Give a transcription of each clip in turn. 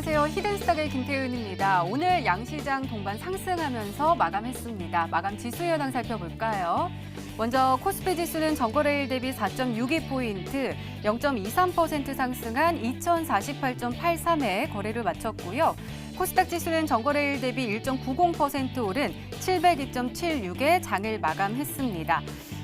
안녕하세요. 히든스탁의 김태윤입니다. 오늘 양시장 동반 상승하면서 마감했습니다. 마감 지수 현황 살펴볼까요? 먼저 코스피 지수는 전거래일 대비 4.62포인트, 0.23% 상승한 2048.83에 거래를 마쳤고요. 코스닥 지수는 전거래일 대비 1.90% 오른 702.76에 장을 마감했습니다.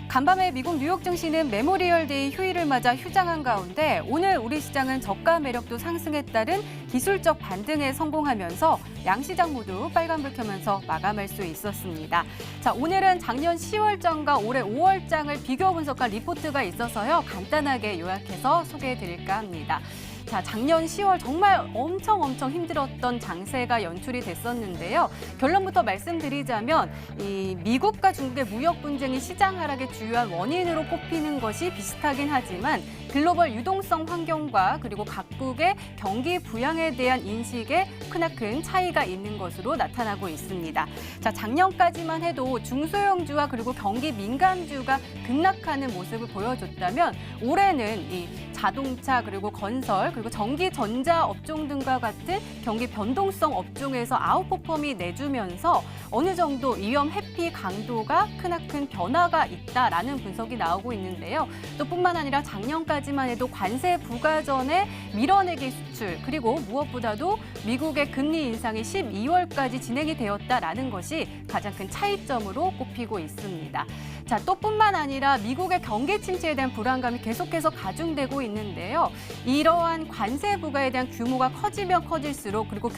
간밤에 미국 뉴욕 증시는 메모리얼 데이 휴일을 맞아 휴장한 가운데 오늘 우리 시장은 저가 매력도 상승에 따른 기술적 반등에 성공하면서 양시장 모두 빨간불 켜면서 마감할 수 있었습니다. 자, 오늘은 작년 10월장과 올해 5월장을 비교 분석한 리포트가 있어서요. 간단하게 요약해서 소개해드릴까 합니다. 자, 작년 10월 정말 엄청 힘들었던 장세가 연출이 됐었는데요. 결론부터 말씀드리자면 이 미국과 중국의 무역 분쟁이 시장 하락의 주요한 원인으로 꼽히는 것이 비슷하긴 하지만 글로벌 유동성 환경과 그리고 각국의 경기 부양에 대한 인식에 크나큰 차이가 있는 것으로 나타나고 있습니다. 자, 작년까지만 해도 중소형주와 그리고 경기 민감주가 급락하는 모습을 보여줬다면 올해는 이 자동차 그리고 건설 그리고 전기 전자 업종 등과 같은 경기 변동성 업종에서 아웃퍼폼이 내주면서 어느 정도 위험 회피 강도가 크나큰 변화가 있다라는 분석이 나오고 있는데요. 또 뿐만 아니라 작년까지만 해도 관세 부과 전에 밀어내기 수출 그리고 무엇보다도 미국의 금리 인상이 12월까지 진행이 되었다라는 것이 가장 큰 차이점으로 꼽히고 있습니다. 자, 또 뿐만 아니라 미국의 경기 침체에 대한 불안감이 계속해서 가중되고 있는데요. 이러한 관세 부과에 대한 규모가 커지면 커질수록 그리고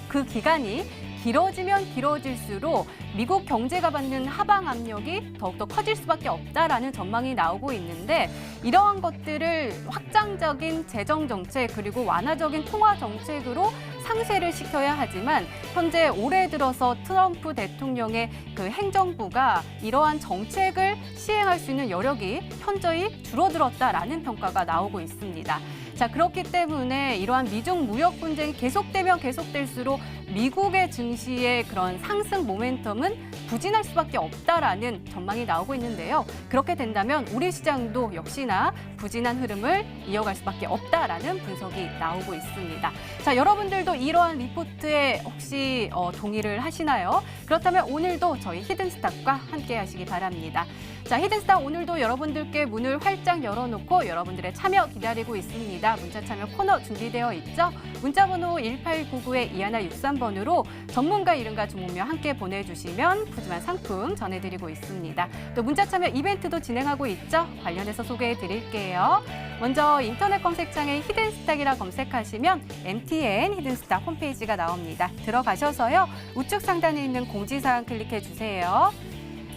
그 기간이 길어지면 길어질수록 미국 경제가 받는 하방 압력이 더욱더 커질 수밖에 없다라는 전망이 나오고 있는데 이러한 것들을 확장적인 재정 정책 그리고 완화적인 통화 정책으로 상쇄를 시켜야 하지만 현재 올해 들어서 트럼프 대통령의 그 행정부가 이러한 정책을 시행할 수 있는 여력이 현저히 줄어들었다라는 평가가 나오고 있습니다. 자, 그렇기 때문에 이러한 미중 무역 분쟁이 계속되면 계속될수록 미국의 증시의 그런 상승 모멘텀은 부진할 수밖에 없다라는 전망이 나오고 있는데요. 그렇게 된다면 우리 시장도 역시나 부진한 흐름을 이어갈 수밖에 없다라는 분석이 나오고 있습니다. 자, 여러분들도 이러한 리포트에 혹시 동의를 하시나요? 그렇다면 오늘도 저희 히든스탁과 함께 하시기 바랍니다. 자, 히든스탁 오늘도 여러분들께 문을 활짝 열어놓고 여러분들의 참여 기다리고 있습니다. 문자 참여 코너 준비되어 있죠? 문자번호 1899-2163번으로 전문가 이름과 종목명 함께 보내주시면 푸짐한 상품 전해드리고 있습니다. 또 문자 참여 이벤트도 진행하고 있죠? 관련해서 소개해드릴게요. 먼저 인터넷 검색창에 히든스탁이라 검색하시면 MTN 히든스탁 홈페이지가 나옵니다. 들어가셔서요. 우측 상단에 있는 공지사항 클릭해주세요.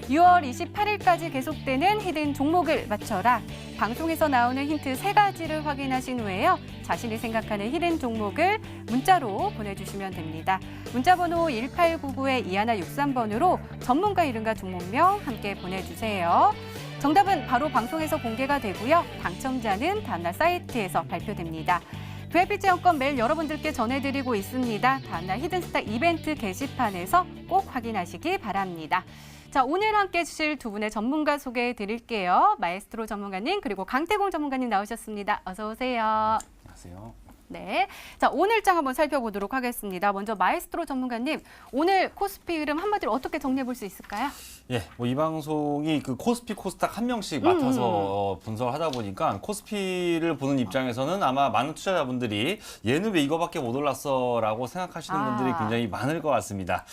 6월 28일까지 계속되는 히든 종목을 맞춰라. 방송에서 나오는 힌트 3가지를 확인하신 후에요. 자신이 생각하는 히든 종목을 문자로 보내주시면 됩니다. 문자번호 1899-2163번으로 전문가 이름과 종목명 함께 보내주세요. 정답은 바로 방송에서 공개가 되고요. 당첨자는 다음날 사이트에서 발표됩니다. VIP 체험권 매일 여러분들께 전해드리고 있습니다. 다음날 히든스탁 이벤트 게시판에서 꼭 확인하시기 바랍니다. 자, 오늘 함께 해주실 두 분의 전문가 소개해 드릴게요. 마에스트로 전문가님 그리고 강태공 전문가님 나오셨습니다. 어서 오세요. 안녕하세요. 네, 자, 오늘장 한번 살펴보도록 하겠습니다. 먼저 마에스트로 전문가님, 오늘 코스피 흐름 한마디로 어떻게 정리해 볼 수 있을까요? 예, 뭐 이 방송이 그 코스피, 코스닥 한 명씩 맡아서 분석을 하다 보니까 코스피를 보는 입장에서는 아마 많은 투자자분들이 얘는 왜 이거밖에 못 올랐어라고 생각하시는 분들이 굉장히 많을 것 같습니다.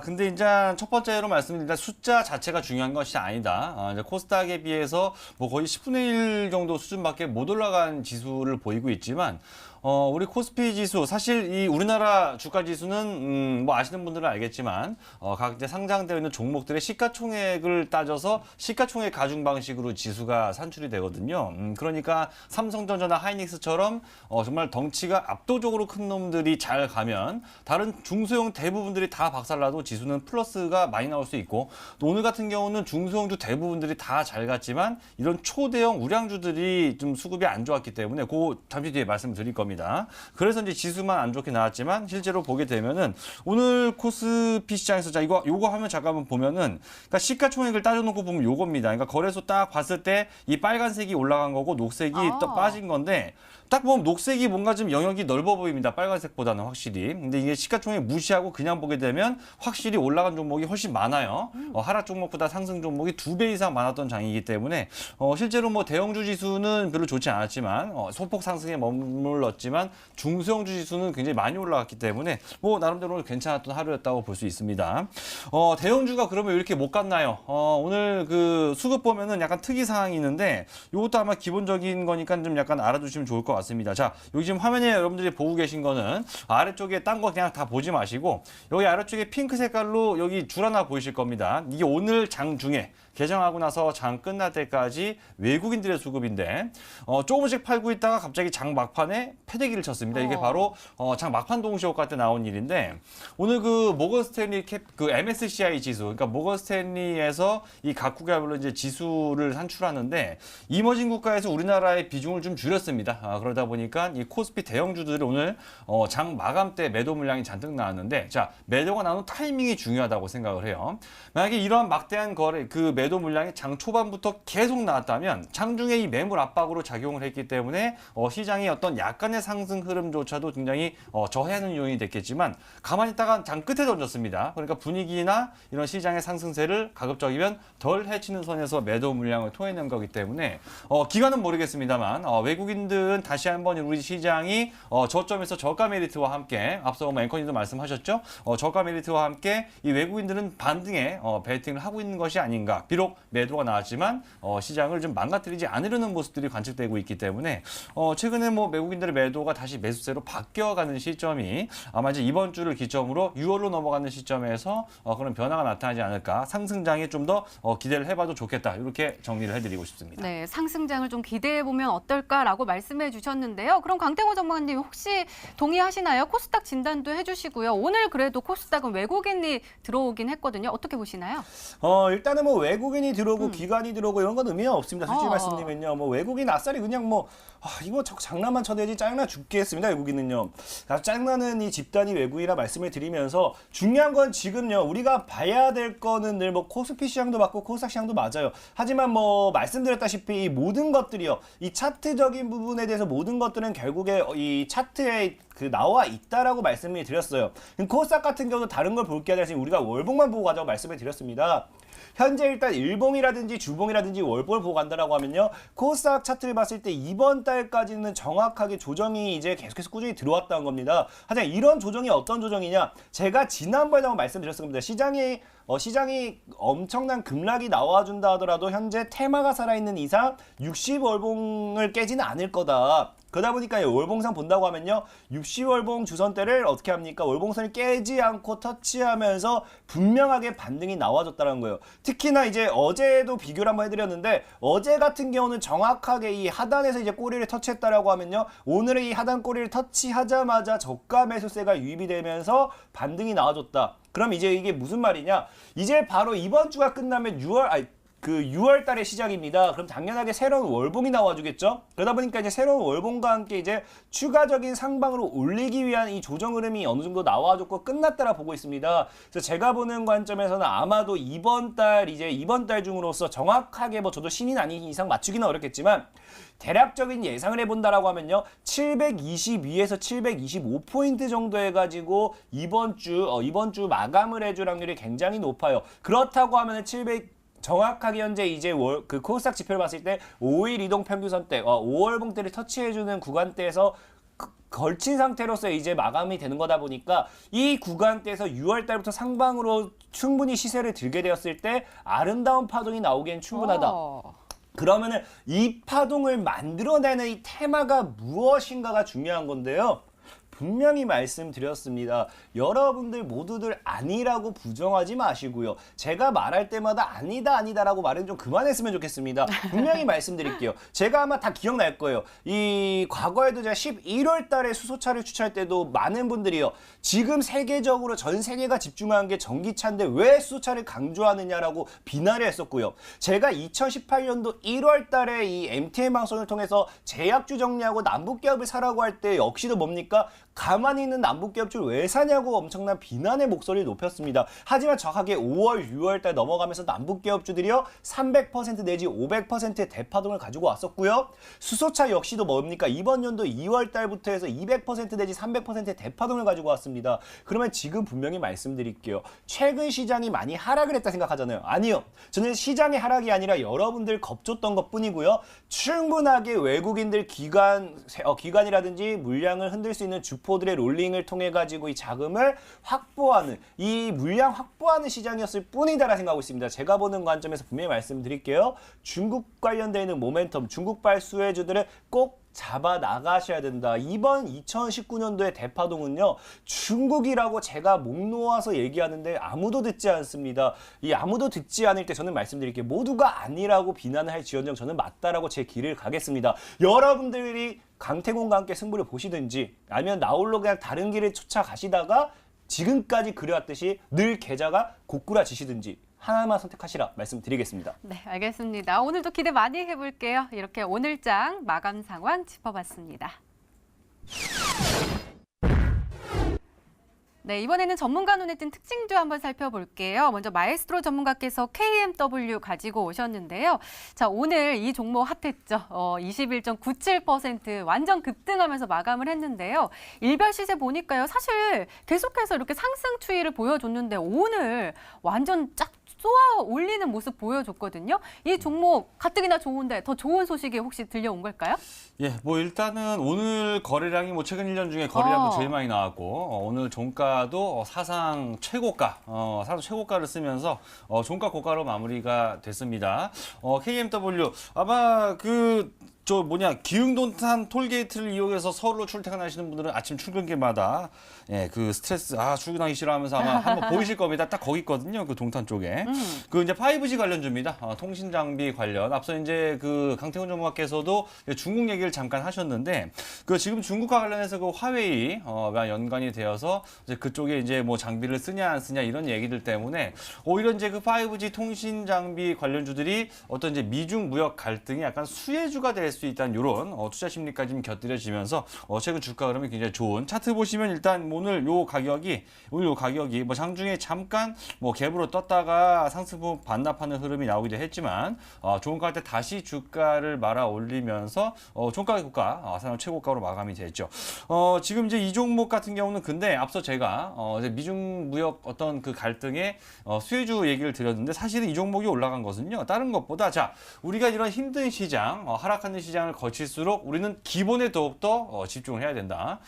근데 이제 첫 번째로 말씀드린 숫자 자체가 중요한 것이 아니다. 이제 코스닥에 비해서 뭐 거의 10분의 1 정도 수준밖에 못 올라간 지수를 보이고 있지만 우리 코스피 지수 사실 이 우리나라 주가 지수는 뭐 아시는 분들은 알겠지만 각 이제 상장되어 있는 종목들의 시가총액을 따져서 시가총액 가중 방식으로 지수가 산출이 되거든요. 그러니까 삼성전자나 하이닉스처럼 정말 덩치가 압도적으로 큰 놈들이 잘 가면 다른 중소형 대부분들이 다 박살나도 지수는 플러스가 많이 나올 수 있고 또 오늘 같은 경우는 중소형주 대부분들이 다 잘 갔지만 이런 초대형 우량주들이 좀 수급이 안 좋았기 때문에 그 잠시 뒤에 말씀드릴 겁니다. 겁니다. 그래서 이제 지수만 안 좋게 나왔지만 실제로 보게 되면은 오늘 코스피 시장에서 자 요거 하면 잠깐만 보면은 그러니까 시가총액을 따져놓고 보면 요겁니다. 그러니까 거래소 딱 봤을 때 이 빨간색이 올라간 거고 녹색이 또 빠진 건데 딱 보면 녹색이 뭔가 좀 영역이 넓어 보입니다. 빨간색보다는 확실히. 근데 이게 시가총액 무시하고 그냥 보게 되면 확실히 올라간 종목이 훨씬 많아요. 하락 종목보다 상승 종목이 2배 이상 많았던 장이기 때문에 실제로 뭐 대형주 지수는 별로 좋지 않았지만 소폭 상승에 머물렀지만 중소형주 지수는 굉장히 많이 올라갔기 때문에 뭐 나름대로 괜찮았던 하루였다고 볼 수 있습니다. 대형주가 그러면 왜 이렇게 못 갔나요? 오늘 그 수급 보면은 약간 특이 사항이 있는데 이것도 아마 기본적인 거니까 좀 약간 알아두시면 좋을 것 같습니다. 자, 여기 지금 화면에 여러분들이 보고 계신 거는 아래쪽에 딴 거 그냥 다 보지 마시고 여기 아래쪽에 핑크 색깔로 여기 줄 하나 보이실 겁니다. 이게 오늘 장 중에 개장하고 나서 장 끝날 때까지 외국인들의 수급인데 조금씩 팔고 있다가 갑자기 장 막판에 패대기를 쳤습니다. 이게 바로 장 막판 동시효과 때 나온 일인데 오늘 그 모건 스탠리 그 MSCI 지수, 그러니까 모건 스탠리에서 이 각 국가별로 이제 지수를 산출하는데 이머징 국가에서 우리나라의 비중을 좀 줄였습니다. 그러다 보니까 이 코스피 대형주들이 오늘 장 마감 때 매도 물량이 잔뜩 나왔는데 자, 매도가 나오는 타이밍이 중요하다고 생각을 해요. 만약에 이러한 막대한 거래 그 매도 물량이 장 초반부터 계속 나왔다면 장중에 이 매물 압박으로 작용을 했기 때문에 시장의 어떤 약간의 상승 흐름조차도 굉장히 저해하는 요인이 됐겠지만 가만히 있다가 장 끝에 던졌습니다. 그러니까 분위기나 이런 시장의 상승세를 가급적이면 덜 해치는 선에서 매도 물량을 토해낸 거기 때문에 기간은 모르겠습니다만 외국인들은 다시 한번 우리 시장이 저점에서 저가 메리트와 함께 앞서 앵커님도 말씀하셨죠. 저가 메리트와 함께 이 외국인들은 반등에 베팅을 하고 있는 것이 아닌가. 비록 매도가 나왔지만 시장을 좀 망가뜨리지 않으려는 모습들이 관측되고 있기 때문에 최근에 뭐 외국인들의 매도가 다시 매수세로 바뀌어가는 시점이 아마 이제 이번 주를 기점으로 6월로 넘어가는 시점에서 그런 변화가 나타나지 않을까. 상승장에 좀 더 기대를 해봐도 좋겠다. 이렇게 정리를 해드리고 싶습니다. 네, 상승장을 좀 기대해보면 어떨까라고 말씀해 주셨는데요. 그럼 강태호 전문가님 혹시 동의하시나요? 코스닥 진단도 해주시고요. 오늘 그래도 코스닥은 외국인이 들어오긴 했거든요. 어떻게 보시나요? 일단은 뭐 외국인이 들어오고 기관이 들어오고 이런 건 의미가 없습니다. 솔직히 말씀드리면요. 뭐 외국인 아싸리 그냥 뭐 이거 장난만 쳐대지 짜증나 죽겠습니다. 외국인은요. 짜증나는 이 집단이 외국이라 말씀을 드리면서 중요한 건 지금요. 우리가 봐야 될 거는 늘 뭐 코스피 시장도 맞고 코스닥 시장도 맞아요. 하지만 뭐 말씀드렸다시피 이 모든 것들이요. 이 차트적인 부분에 대해서 모든 것들은 결국에 이 차트에 나와 있다라고 말씀을 드렸어요. 코스닥 같은 경우도 다른 걸 볼 게 아니라 지금 우리가 월봉만 보고 가자고 말씀을 드렸습니다. 현재 일단 일봉이라든지 주봉이라든지 월봉을 보고 간다라고 하면요. 코스닥 차트를 봤을 때 이번 달까지는 정확하게 조정이 이제 계속해서 꾸준히 들어왔다는 겁니다. 하지만 이런 조정이 어떤 조정이냐? 제가 지난번에 한번 말씀드렸습니다. 시장이 엄청난 급락이 나와준다 하더라도 현재 테마가 살아있는 이상 60월봉을 깨지는 않을 거다. 그러다 보니까 월봉상 본다고 하면요. 60월봉 주선대를 어떻게 합니까? 월봉선이 깨지 않고 터치하면서 분명하게 반등이 나와줬다는 거예요. 특히나 이제 어제도 비교를 한번 해드렸는데 어제 같은 경우는 정확하게 이 하단에서 이제 꼬리를 터치했다라고 하면요. 오늘의 이 하단 꼬리를 터치하자마자 저가 매수세가 유입이 되면서 반등이 나와줬다. 그럼 이제 이게 무슨 말이냐? 이제 바로 이번 주가 끝나면 6월 달의 시작입니다. 그럼 당연하게 새로운 월봉이 나와주겠죠? 그러다 보니까 이제 새로운 월봉과 함께 이제 추가적인 상방으로 올리기 위한 이 조정 흐름이 어느 정도 나와줬고 끝났다라 보고 있습니다. 그래서 제가 보는 관점에서는 아마도 이번 달 중으로서 정확하게 뭐 저도 신인 아닌 이상 맞추기는 어렵겠지만 대략적인 예상을 해본다라고 하면요. 722에서 725포인트 정도 해가지고 이번 주 마감을 해줄 확률이 굉장히 높아요. 그렇다고 하면은 정확하게 현재 이제 그 코스닥 지표를 봤을 때 5일 이동 평균선대, 5월봉대를 터치해주는 구간대에서 걸친 상태로서 이제 마감이 되는 거다 보니까 이 구간대에서 6월 달부터 상방으로 충분히 시세를 들게 되었을 때 아름다운 파동이 나오기엔 충분하다. 그러면은 이 파동을 만들어내는 이 테마가 무엇인가가 중요한 건데요. 분명히 말씀드렸습니다. 여러분들 모두들 아니라고 부정하지 마시고요. 제가 말할 때마다 아니다라고 말은 좀 그만했으면 좋겠습니다. 분명히 말씀드릴게요. 제가 아마 다 기억날 거예요. 이 과거에도 제가 11월 달에 수소차를 추천할 때도 많은 분들이요. 지금 세계적으로 전 세계가 집중한 게 전기차인데 왜 수소차를 강조하느냐라고 비난을 했었고요. 제가 2018년도 1월 달에 이 MTN 방송을 통해서 제약주 정리하고 남북기업을 사라고 할 때 역시도 뭡니까? 가만히 있는 남북기업주를 왜 사냐고 엄청난 비난의 목소리를 높였습니다. 하지만 정확하게 5월, 6월 달 넘어가면서 남북기업주들이요 300% 내지 500%의 대파동을 가지고 왔었고요. 수소차 역시도 뭡니까? 이번 연도 2월 달부터 해서 200% 내지 300%의 대파동을 가지고 왔습니다. 그러면 지금 분명히 말씀드릴게요. 최근 시장이 많이 하락을 했다 생각하잖아요. 아니요. 저는 시장의 하락이 아니라 여러분들 겁줬던 것뿐이고요. 충분하게 외국인들 기관이라든지 물량을 흔들 수 있는 주포들의 롤링을 통해 가지고 이 자금을 확보하는 이 물량 확보하는 시장이었을 뿐이다라 생각하고 있습니다. 제가 보는 관점에서 분명히 말씀드릴게요. 중국 관련되어 있는 모멘텀, 중국발 수혜주들을 꼭 잡아 나가셔야 된다. 이번 2019년도의 대파동은요. 중국이라고 제가 목 놓아서 얘기하는데 아무도 듣지 않습니다. 이 아무도 듣지 않을 때 저는 말씀드릴게요. 모두가 아니라고 비난을 할 지언정 저는 맞다라고 제 길을 가겠습니다. 여러분들이 강태공과 함께 승부를 보시든지 아니면 나홀로 그냥 다른 길을 쫓아가시다가 지금까지 그래왔듯이 늘 계좌가 고꾸라지시든지 하나만 선택하시라 말씀드리겠습니다. 네, 알겠습니다. 오늘도 기대 많이 해볼게요. 이렇게 오늘장 마감 상황 짚어봤습니다. 네, 이번에는 전문가 눈에 띈 특징주 한번 살펴볼게요. 먼저 마에스트로 전문가께서 KMW 가지고 오셨는데요. 자, 오늘 이 종목 핫했죠. 21.97% 완전 급등하면서 마감을 했는데요. 일별 시세 보니까요. 사실 계속해서 이렇게 상승 추이를 보여줬는데 오늘 완전 쫙 쏘아 올리는 모습 보여줬거든요. 이 종목 가뜩이나 좋은데 더 좋은 소식이 혹시 들려온 걸까요? 예, 뭐 일단은 오늘 거래량이 뭐 최근 1년 중에 거래량도 제일 많이 나왔고 오늘 종가도 사상 최고가, 사상 최고가를 쓰면서 종가 고가로 마무리가 됐습니다. KMW 아마 기흥돈탄 톨게이트를 이용해서 서울로 출퇴근하시는 분들은 아침 출근길마다 그 스트레스 출근하기 싫어하면서 아마 한번 보이실 겁니다. 딱 거기 있거든요. 그 동탄 쪽에. 그 이제 5G 관련주입니다. 통신 장비 관련. 앞서 이제 그 강태훈 전문가께서도 중국 얘기를 잠깐 하셨는데 그 지금 중국과 관련해서 그 화웨이가 연관이 되어서 이제 그쪽에 이제 뭐 장비를 쓰냐 안 쓰냐 이런 얘기들 때문에 오히려 이제 그 5G 통신 장비 관련주들이 어떤 이제 미중 무역 갈등이 약간 수혜주가 될 수 있다는 이런 투자 심리까지 좀 곁들여지면서 최근 주가 흐름이 굉장히 좋은 차트 보시면 일단 오늘 요 가격이 뭐 장중에 잠깐 뭐 갭으로 떴다가 상승분 반납하는 흐름이 나오기도 했지만 종가 때 다시 주가를 말아 올리면서 종가 고가 사상 최고가로 마감이 됐죠. 지금 이제 이 종목 같은 경우는 근데 앞서 제가 이제 미중 무역 어떤 그 갈등의 수혜주 얘기를 드렸는데 사실은 이 종목이 올라간 것은요 다른 것보다 우리가 이런 힘든 시장 하락하는 시장을 거칠수록 우리는 기본에 더욱더 집중을 해야 된다.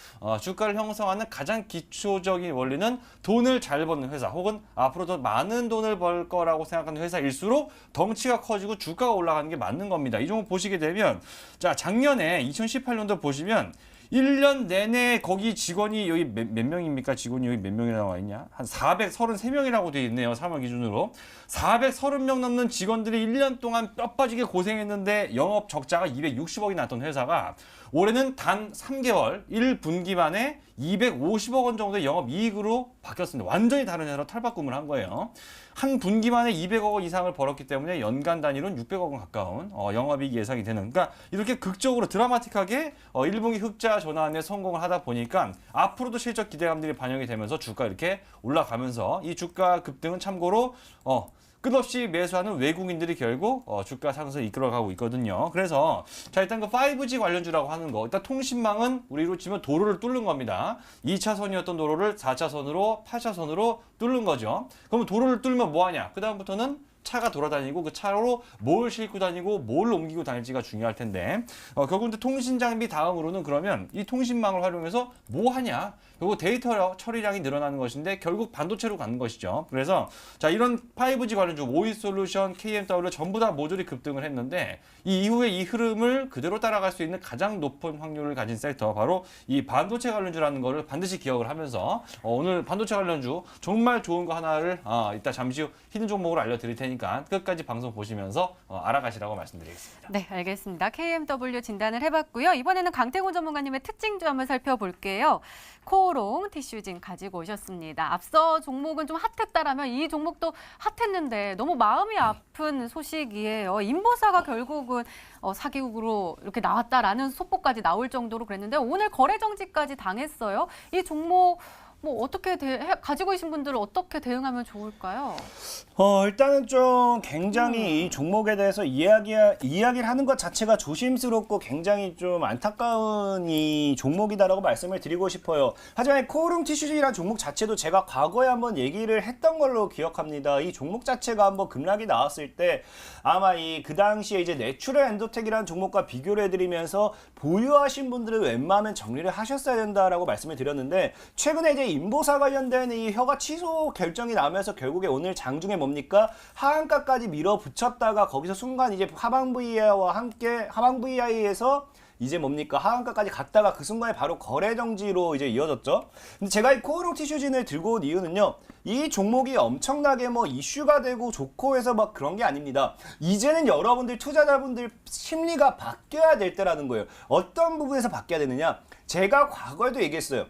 주가를 형성하는 가장 기초적인 원리는 돈을 잘 버는 회사 혹은 앞으로 더 많은 돈을 벌 거라고 생각하는 회사일수록 덩치가 커지고 주가가 올라가는 게 맞는 겁니다. 이 종목 보시게 되면 작년에 2018년도 보시면 1년 내내 거기 직원이 여기 몇 명입니까? 직원이 여기 몇 명이 나와 있냐? 한 433명이라고 돼 있네요. 3월 기준으로. 430명 넘는 직원들이 1년 동안 뼈 빠지게 고생했는데 영업 적자가 260억이 났던 회사가 올해는 단 3개월 1분기 만에 250억 원 정도의 영업이익으로 바뀌었습니다. 완전히 다른 회사로 탈바꿈을 한 거예요. 한 분기 만에 200억 원 이상을 벌었기 때문에 연간 단위로는 600억 원 가까운 영업이익 예상이 되는. 그러니까 이렇게 극적으로 드라마틱하게 1분기 흑자 전환에 성공을 하다 보니까 앞으로도 실적 기대감들이 반영이 되면서 주가 이렇게 올라가면서 이 주가 급등은 참고로 끝없이 매수하는 외국인들이 결국 주가 상승을 이끌어가고 있거든요. 그래서 일단 그 5G 관련주라고 하는 거 일단 통신망은 우리로 치면 도로를 뚫는 겁니다. 2차선이었던 도로를 4차선으로 8차선으로 뚫는 거죠. 그러면 도로를 뚫으면 뭐하냐? 그 다음부터는 차가 돌아다니고 그 차로 뭘 싣고 다니고 뭘 옮기고 다닐지가 중요할 텐데 결국 통신 장비 다음으로는 그러면 이 통신망을 활용해서 뭐 하냐? 그리고 데이터 처리량이 늘어나는 것인데 결국 반도체로 가는 것이죠. 그래서 자, 이런 5G 관련주 OE솔루션, KMW 전부 다 모조리 급등을 했는데 이 이후에 이 흐름을 그대로 따라갈 수 있는 가장 높은 확률을 가진 섹터 바로 이 반도체 관련주라는 거를 반드시 기억을 하면서 오늘 반도체 관련주 정말 좋은 거 하나를 이따 잠시 후 히든 종목으로 알려드릴 테니까 끝까지 방송 보시면서 알아가시라고 말씀드리겠습니다. 네, 알겠습니다. KMW 진단을 해봤고요. 이번에는 강태곤 전문가님의 특징주 한번 살펴볼게요. 코오롱 티슈진 가지고 오셨습니다. 앞서 종목은 좀 핫했다라면 이 종목도 핫했는데 너무 마음이 아픈 소식이에요. 인보사가 결국은 사기국으로 이렇게 나왔다라는 속보까지 나올 정도로 그랬는데 오늘 거래 정지까지 당했어요. 이 종목 뭐 어떻게 가지고 계신 분들은 어떻게 대응하면 좋을까요? 일단은 좀 굉장히 이 종목에 대해서 이야기를 하는 것 자체가 조심스럽고 굉장히 좀 안타까운 이 종목이다라고 말씀을 드리고 싶어요. 하지만 코오롱 티슈즈라는 종목 자체도 제가 과거에 한번 얘기를 했던 걸로 기억합니다. 이 종목 자체가 한번 급락이 나왔을 때 아마 그 당시에 이제 내추럴 엔도텍이라는 종목과 비교를 해드리면서 보유하신 분들은 웬만하면 정리를 하셨어야 된다라고 말씀을 드렸는데 최근에 이제 인보사 관련된 이 허가 취소 결정이 나면서 결국에 오늘 장중에 뭡니까? 하한가까지 밀어붙였다가 거기서 순간 이제 하방 VI와 함께 하방 VI에서 이제 뭡니까? 하한가까지 갔다가 그 순간에 바로 거래 정지로 이제 이어졌죠. 근데 제가 이 코오롱 티슈진을 들고 온 이유는요. 이 종목이 엄청나게 뭐 이슈가 되고 좋고 해서 막 그런 게 아닙니다. 이제는 여러분들 투자자분들 심리가 바뀌어야 될 때라는 거예요. 어떤 부분에서 바뀌어야 되느냐? 제가 과거에도 얘기했어요.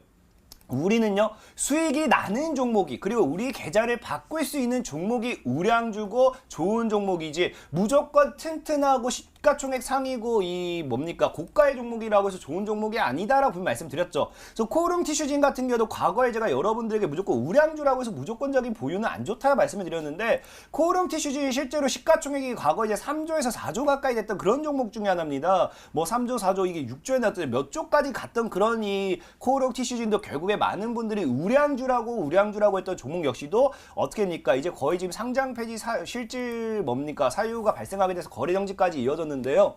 우리는요 수익이 나는 종목이 그리고 우리 계좌를 바꿀 수 있는 종목이 우량주고 좋은 종목이지 무조건 튼튼하고 시가총액 상위고 이 뭡니까 고가의 종목이라고 해서 좋은 종목이 아니다라고 말씀드렸죠. 그래서 코오롱 티슈진 같은 경우도 과거에 제가 여러분들에게 무조건 우량주라고 해서 무조건적인 보유는 안 좋다 말씀을 드렸는데 코오롱 티슈진이 실제로 시가총액이 과거 이제 3조에서 4조 가까이 됐던 그런 종목 중에 하나입니다. 뭐 3조, 4조 이게 6조에 나왔던 몇 조까지 갔던 그런 이 코오롱 티슈진도 결국에 많은 분들이 우량주라고 했던 종목 역시도 어떻게 합니까? 이제 거의 지금 상장 폐지 실질 뭡니까? 사유가 발생하게 돼서 거래 정지까지 이어졌는데요.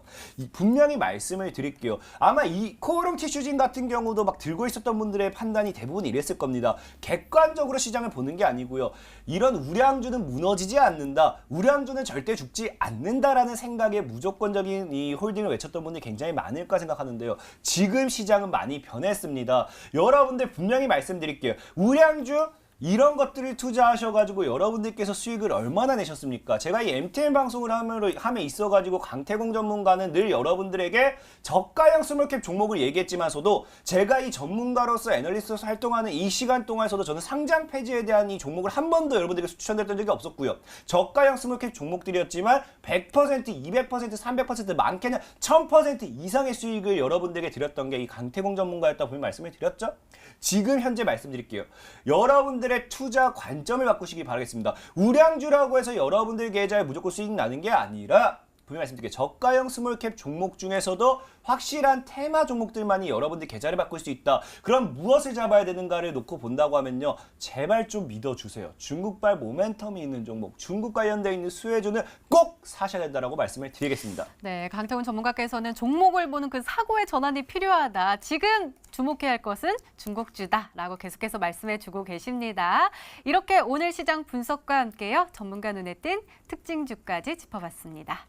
분명히 말씀을 드릴게요. 아마 이 코오롱 티슈진 같은 경우도 막 들고 있었던 분들의 판단이 대부분 이랬을 겁니다. 객관적으로 시장을 보는 게 아니고요. 이런 우량주는 무너지지 않는다. 우량주는 절대 죽지 않는다라는 생각에 무조건적인 이 홀딩을 외쳤던 분들이 굉장히 많을까 생각하는데요. 지금 시장은 많이 변했습니다. 여러분들 분명히 말씀드릴게요. 우량주 이런 것들을 투자하셔가지고 여러분들께서 수익을 얼마나 내셨습니까? 제가 이 MTN 방송을 함에 있어가지고 강태공 전문가는 늘 여러분들에게 저가형 스몰캡 종목을 얘기했지만서도 제가 이 전문가로서 애널리스트로서 활동하는 이 시간 동안에서도 저는 상장 폐지에 대한 이 종목을 한 번도 여러분들에게 추천드렸던 적이 없었고요. 저가형 스몰캡 종목들이었지만 100%, 200%, 300% 많게는 1000% 이상의 수익을 여러분들에게 드렸던 게 이 강태공 전문가였다 보면 말씀을 드렸죠? 지금 현재 말씀드릴게요. 여러분들의 투자 관점을 바꾸시기 바라겠습니다. 우량주라고 해서 여러분들 계좌에 무조건 수익 나는 게 아니라 분명히 말씀드릴게요. 저가형 스몰캡 종목 중에서도 확실한 테마 종목들만이 여러분들 계좌를 바꿀 수 있다. 그럼 무엇을 잡아야 되는가를 놓고 본다고 하면요. 제발 좀 믿어주세요. 중국발 모멘텀이 있는 종목, 중국 관련되어 있는 수혜주는 꼭 사셔야 된다라고 말씀을 드리겠습니다. 네, 강태훈 전문가께서는 종목을 보는 그 사고의 전환이 필요하다. 지금 주목해야 할 것은 중국주다라고 계속해서 말씀해주고 계십니다. 이렇게 오늘 시장 분석과 함께요. 전문가 눈에 띈 특징주까지 짚어봤습니다.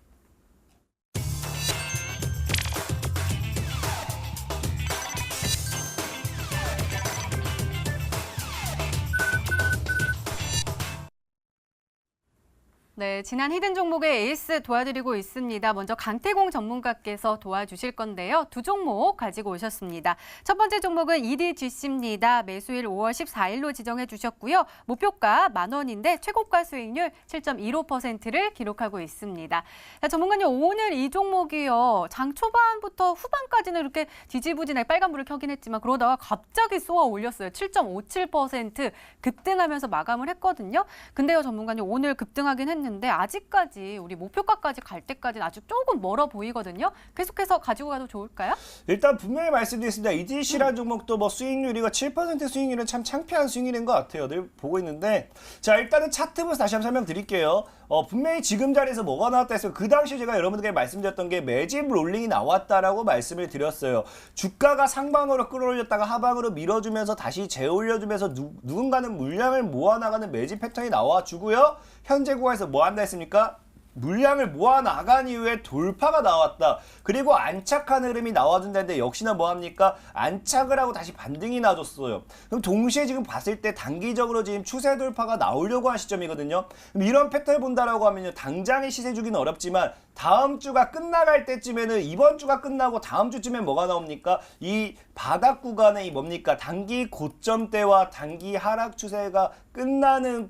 네, 지난 히든 종목의 에이스 도와드리고 있습니다. 먼저 강태공 전문가께서 도와주실 건데요. 두 종목 가지고 오셨습니다. 첫 번째 종목은 EDGC입니다. 매수일 5월 14일로 지정해 주셨고요. 목표가 10,000원인데 최고가 수익률 7.15%를 기록하고 있습니다. 자, 전문가님, 오늘 이 종목이요. 장 초반부터 후반까지는 이렇게 지지부진하게 빨간불을 켜긴 했지만 그러다가 갑자기 쏘아 올렸어요. 7.57% 급등하면서 마감을 했거든요. 근데요, 전문가님, 오늘 급등하긴 했는데 했는데 아직까지 우리 목표가까지 갈 때까지는 아주 조금 멀어 보이거든요. 계속해서 가지고 가도 좋을까요? 일단 분명히 말씀드리겠습니다. EDC라는 종목도 뭐 수익률이가 7% 수익률은 참 창피한 수익률인 것 같아요. 늘 보고 있는데 자 일단은 차트 보면서 다시 한번 설명드릴게요. 분명히 지금 자리에서 뭐가 나왔다 했어요. 그 당시 제가 여러분들께 말씀드렸던 게 매집 롤링이 나왔다라고 말씀을 드렸어요. 주가가 상방으로 끌어올렸다가 하방으로 밀어주면서 다시 재올려주면서 누군가는 물량을 모아나가는 매집 패턴이 나와주고요. 현재 구간에서 뭐 한다 했습니까? 물량을 모아나간 이후에 돌파가 나왔다. 그리고 안착한 흐름이 나와준다는데 역시나 뭐합니까? 안착을 하고 다시 반등이 나줬어요. 그럼 동시에 지금 봤을 때 단기적으로 지금 추세 돌파가 나오려고 한 시점이거든요. 그럼 이런 패턴을 본다라고 하면요. 당장의 시세 주기는 어렵지만 다음 주가 끝나갈 때쯤에는 이번 주가 끝나고 다음 주쯤에 뭐가 나옵니까? 이 바닥 구간에 이 뭡니까? 단기 고점대와 단기 하락 추세가 끝나는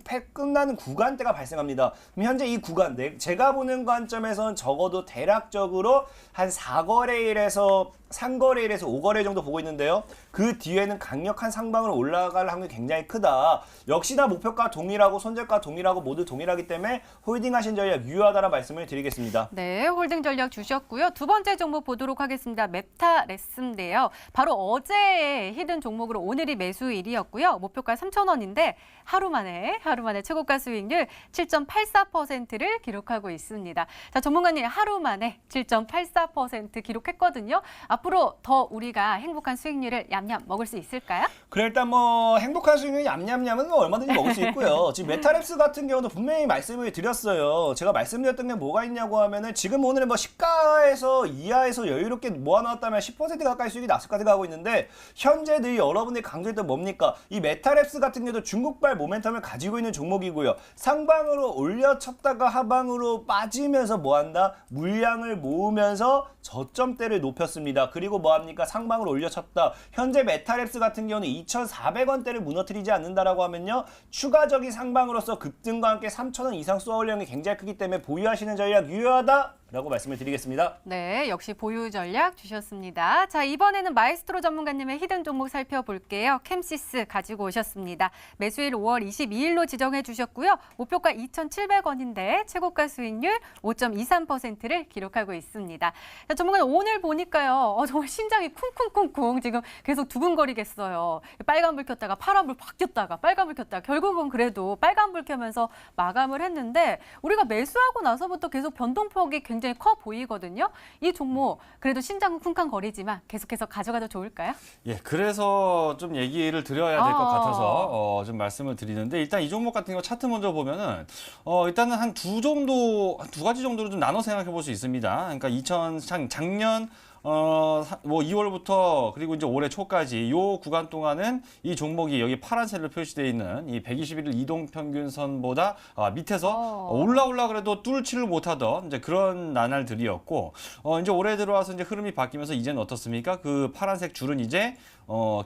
구간대가 발생합니다. 그럼 현재 이 구간, 제가 보는 관점에서는 적어도 대략적으로 한 4거래일에서 3거래일에서 5거래일 정도 보고 있는데요. 그 뒤에는 강력한 상방으로 올라갈 확률이 굉장히 크다. 역시나 목표가 동일하고 손절가 동일하고 모두 동일하기 때문에 홀딩하신 전략 유효하다는 말씀을 드리겠습니다. 네, 홀딩 전략 주셨고요. 두 번째 종목 보도록 하겠습니다. 맵타레스인데요. 바로 어제의 히든 종목으로 오늘이 매수일이었고요. 목표가 3,000원인데 하루 만에 최고가 수익률 7.84%를 기록하고 있습니다. 자, 전문가님 하루 만에 7.84% 기록했거든요. 앞으로 더 우리가 행복한 수익률을 얌얌 먹을 수 있을까요? 그래 일단 뭐 행복한 수익률 얌얌얌은 얼마든지 먹을 수 있고요. 지금 메타랩스 같은 경우도 분명히 말씀을 드렸어요. 제가 말씀드렸던 게 뭐가 있냐고 하면은 지금 오늘은 뭐 시가에서 이하에서 여유롭게 모아놨다면 10% 가까이 수익이 났을 까 생각하고 있는데 현재 늘 여러분들이 강조했던 뭡니까? 이 메타랩스 같은 경우도 중국발 모멘텀을 가지고 있는 종목이고요. 상방으로 올려쳤다가 하방으로 빠지면서 뭐한다? 물량을 모으면서 저점대를 높였습니다. 그리고 뭐합니까? 상방으로 올려쳤다. 현재 메타랩스 같은 경우는 2,400원대를 무너뜨리지 않는다라고 하면요. 추가적인 상방으로서 급등과 함께 3,000원 이상 쏘아올리는 게 굉장히 크기 때문에 보유하시는 전략 유효하다. 라고 말씀을 드리겠습니다. 네, 역시 보유 전략 주셨습니다. 자, 이번에는 마에스트로 전문가님의 히든 종목 살펴볼게요. 캠시스 가지고 오셨습니다. 매수일 5월 22일로 지정해 주셨고요. 목표가 2,700원인데 최고가 수익률 5.23%를 기록하고 있습니다. 자, 전문가님 오늘 보니까요. 정말 심장이 쿵쿵쿵쿵 지금 계속 두근거리겠어요. 빨간불 켰다가 파란불 확 켰다가 빨간불 켰다가 결국은 그래도 빨간불 켜면서 마감을 했는데 우리가 매수하고 나서부터 계속 변동폭이 굉장히 커 보이거든요. 이 종목 그래도 심장은 쿵쾅거리지만 계속해서 가져가도 좋을까요? 예, 그래서 좀 얘기를 드려야 될 것 같아서 좀 말씀을 드리는데 일단 이 종목 같은 경우 차트 먼저 보면은 일단은 한 두 가지 정도로 좀 나눠 생각해 볼 수 있습니다. 그러니까 작년 뭐 2월부터 그리고 이제 올해 초까지 요 구간 동안은 이 종목이 여기 파란색으로 표시되어 있는 이 121일 이동 평균선보다 밑에서 올라 그래도 뚫지를 못하던 이제 그런 나날들이었고 이제 올해 들어와서 이제 흐름이 바뀌면서 이제는 어떻습니까? 그 파란색 줄은 이제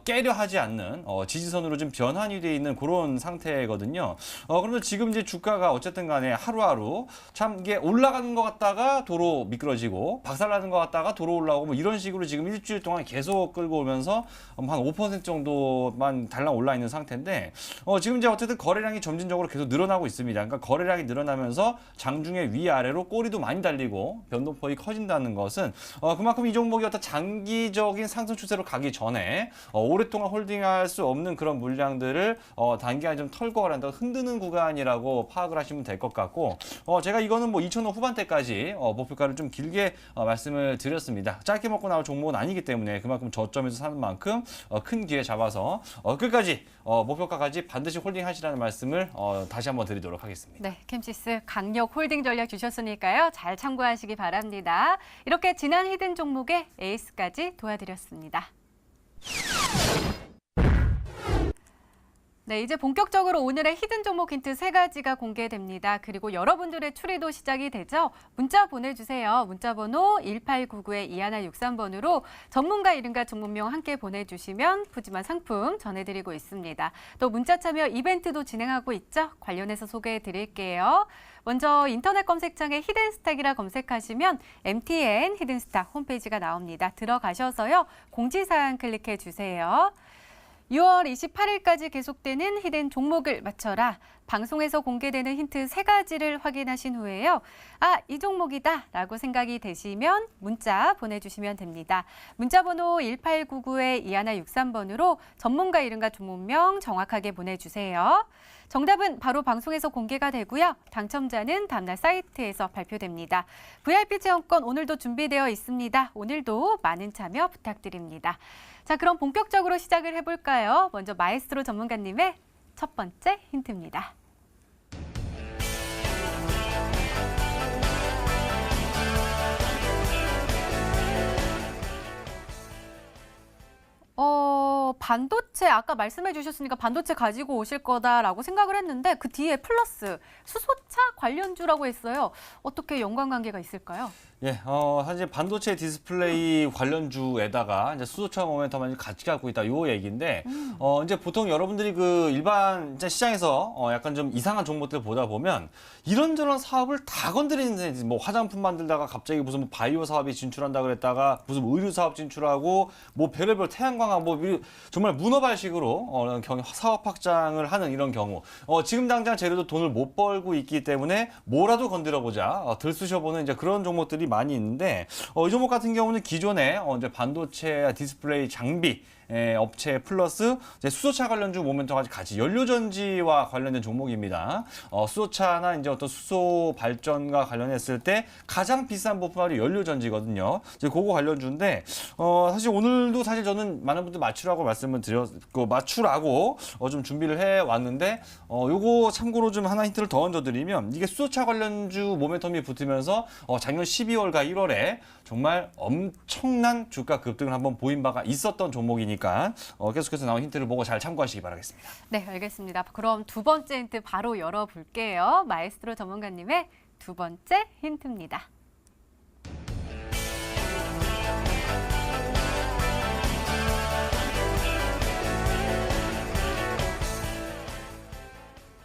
깨려 하지 않는 지지선으로 좀 변환이 돼 있는 그런 상태거든요. 그러면 지금 이제 주가가 어쨌든 간에 하루하루 참 이게 올라가는 것 같다가 도로 미끄러지고 박살나는 것 같다가 도로 올라오고 뭐 이런 식으로 지금 일주일 동안 계속 끌고 오면서 한 5% 정도만 달랑 올라 있는 상태인데 지금 이제 어쨌든 거래량이 점진적으로 계속 늘어나고 있습니다. 그러니까 거래량이 늘어나면서 장중에 위아래로 꼬리도 많이 달리고 변동폭이 커진다는 것은 그만큼 이 종목이 어떤 장기적인 상승 추세로 가기 전에 오랫동안 홀딩할 수 없는 그런 물량들을 단기간에 좀 털고 가란다 흔드는 구간이라고 파악을 하시면 될 것 같고 제가 이거는 뭐 2,000원 후반대까지 목표가를 좀 길게 말씀을 드렸습니다. 짧게 먹고 나올 종목은 아니기 때문에 그만큼 저점에서 사는 만큼 큰 기회 잡아서 끝까지 목표가까지 반드시 홀딩하시라는 말씀을 다시 한번 드리도록 하겠습니다. 네, 캠시스 강력 홀딩 전략 주셨으니까요. 잘 참고하시기 바랍니다. 이렇게 지난 히든 종목의 에이스까지 도와드렸습니다. 네, 이제 본격적으로 오늘의 히든 종목 힌트 3가지가 공개됩니다. 그리고 여러분들의 추리도 시작이 되죠. 문자 보내주세요. 문자 번호 1899-2163번으로 전문가 이름과 종목명 함께 보내주시면 푸짐한 상품 전해드리고 있습니다. 또 문자 참여 이벤트도 진행하고 있죠. 관련해서 소개해드릴게요. 먼저 인터넷 검색창에 히든스탁이라 검색하시면 MTN 히든스탁 홈페이지가 나옵니다. 들어가셔서요. 공지사항 클릭해 주세요. 6월 28일까지 계속되는 히든 종목을 맞춰라. 방송에서 공개되는 힌트 3가지를 확인하신 후에요. 아, 이 종목이다 라고 생각이 되시면 문자 보내주시면 됩니다. 문자 번호 1899-2163번으로 전문가 이름과 종목명 정확하게 보내주세요. 정답은 바로 방송에서 공개가 되고요. 당첨자는 다음날 사이트에서 발표됩니다. VIP 체험권 오늘도 준비되어 있습니다. 오늘도 많은 참여 부탁드립니다. 자, 그럼 본격적으로 시작을 해볼까요? 먼저 마에스트로 전문가님의 첫 번째 힌트입니다. 반도체 아까 말씀해 주셨으니까 반도체 가지고 오실 거다라고 생각을 했는데 그 뒤에 플러스 수소차 관련주라고 했어요. 어떻게 연관관계가 있을까요? 예, 사실 반도체 디스플레이 관련주에다가 이제 수소차 모멘텀을 같이 갖고 있다 요 얘기인데, 이제 보통 여러분들이 그 일반 이제 시장에서 약간 좀 이상한 종목들 보다 보면 이런저런 사업을 다 건드리는, 뭐 화장품 만들다가 갑자기 무슨 뭐 바이오 사업이 진출한다 그랬다가 무슨 의류 사업 진출하고 뭐 별의별 태양광학 뭐 정말 문어발식으로 사업 확장을 하는 이런 경우, 지금 당장 재료도 돈을 못 벌고 있기 때문에 뭐라도 건드려보자 들쑤셔보는 이제 그런 종목들이 많이 있는데, 이 종목 같은 경우는 기존에 이제 반도체 디스플레이 장비 업체 플러스 이제 수소차 관련주 모멘텀까지 같이 연료전지와 관련된 종목입니다. 수소차나 이제 어떤 수소 발전과 관련했을 때 가장 비싼 부품이 연료전지거든요. 이제 그거 관련주인데, 사실 오늘도 사실 저는 많은 분들 맞추라고 말씀을 드렸고 맞추라고 좀 준비를 해 왔는데, 요거 참고로 좀 하나 힌트를 더 얹어드리면, 이게 수소차 관련주 모멘텀이 붙으면서 작년 12월과 1월에 정말 엄청난 주가 급등을 한번 보인 바가 있었던 종목이니까 계속해서 나온 힌트를 보고 잘 참고하시기 바라겠습니다. 네, 알겠습니다. 그럼 두 번째 힌트 바로 열어볼게요. 마에스트로 전문가님의 두 번째 힌트입니다.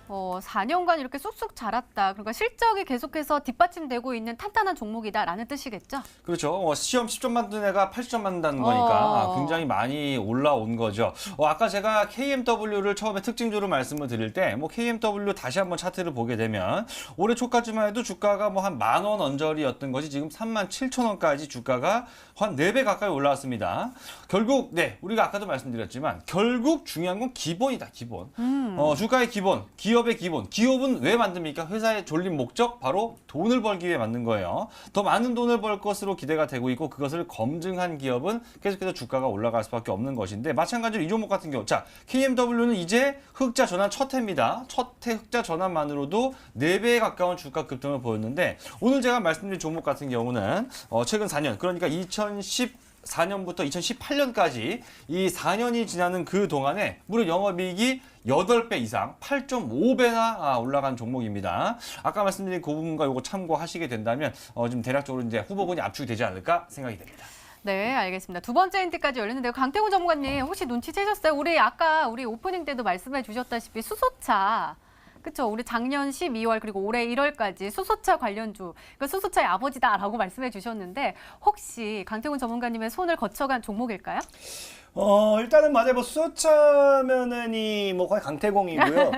어, 4년간 이렇게 쑥쑥 자랐다. 그러니까 실적이 계속해서 뒷받침되고 있는 탄탄한 종목이다라는 뜻이겠죠? 그렇죠. 시험 10점 만든 애가 80점 만든다는 거니까 굉장히 많이 올라온 거죠. 아까 제가 KMW를 처음에 특징주로 말씀을 드릴 때, 뭐 KMW 다시 한번 차트를 보게 되면 올해 초까지만 해도 주가가 뭐 한 10,000원 언저리였던 것이 지금 37,000원까지 주가가 한 4배 가까이 올라왔습니다. 결국 우리가 아까도 말씀드렸지만 결국 중요한 건 기본이다, 기본. 주가의 기본, 기업의 기본. 기업은 왜 만듭니까? 회사의 존립 목적, 바로 돈을 벌기 위해 만든 거예요. 더 많은 돈을 벌 것으로 기대가 되고 있고, 그것을 검증한 기업은 계속해서 주가가 올라갈 수밖에 없는 것인데, 마찬가지로 이 종목 같은 경우, 자, KMW는 이제 흑자 전환 첫 해입니다. 첫 해 흑자 전환만으로도 4배에 가까운 주가 급등을 보였는데, 오늘 제가 말씀드린 종목 같은 경우는 최근 4년, 그러니까 2014년부터 2018년까지 이 4년이 지나는 그 동안에 무려 영업이익이 8배 이상, 8.5배나 올라간 종목입니다. 아까 말씀드린 그 부분과 이거 참고하시게 된다면 좀 대략적으로 이제 후보군이 압축이 되지 않을까 생각이 됩니다. 네, 알겠습니다. 두 번째 힌트까지 열렸는데요. 강태훈 전문가님, 혹시 눈치채셨어요? 우리 오프닝 때도 말씀해 주셨다시피 수소차, 그렇죠? 우리 작년 12월 그리고 올해 1월까지 수소차 관련주, 그러니까 수소차의 아버지다라고 말씀해 주셨는데, 혹시 강태훈 전문가님의 손을 거쳐간 종목일까요? 일단은 맞아요. 뭐 수소차면은 뭐 거의 강태공이고요.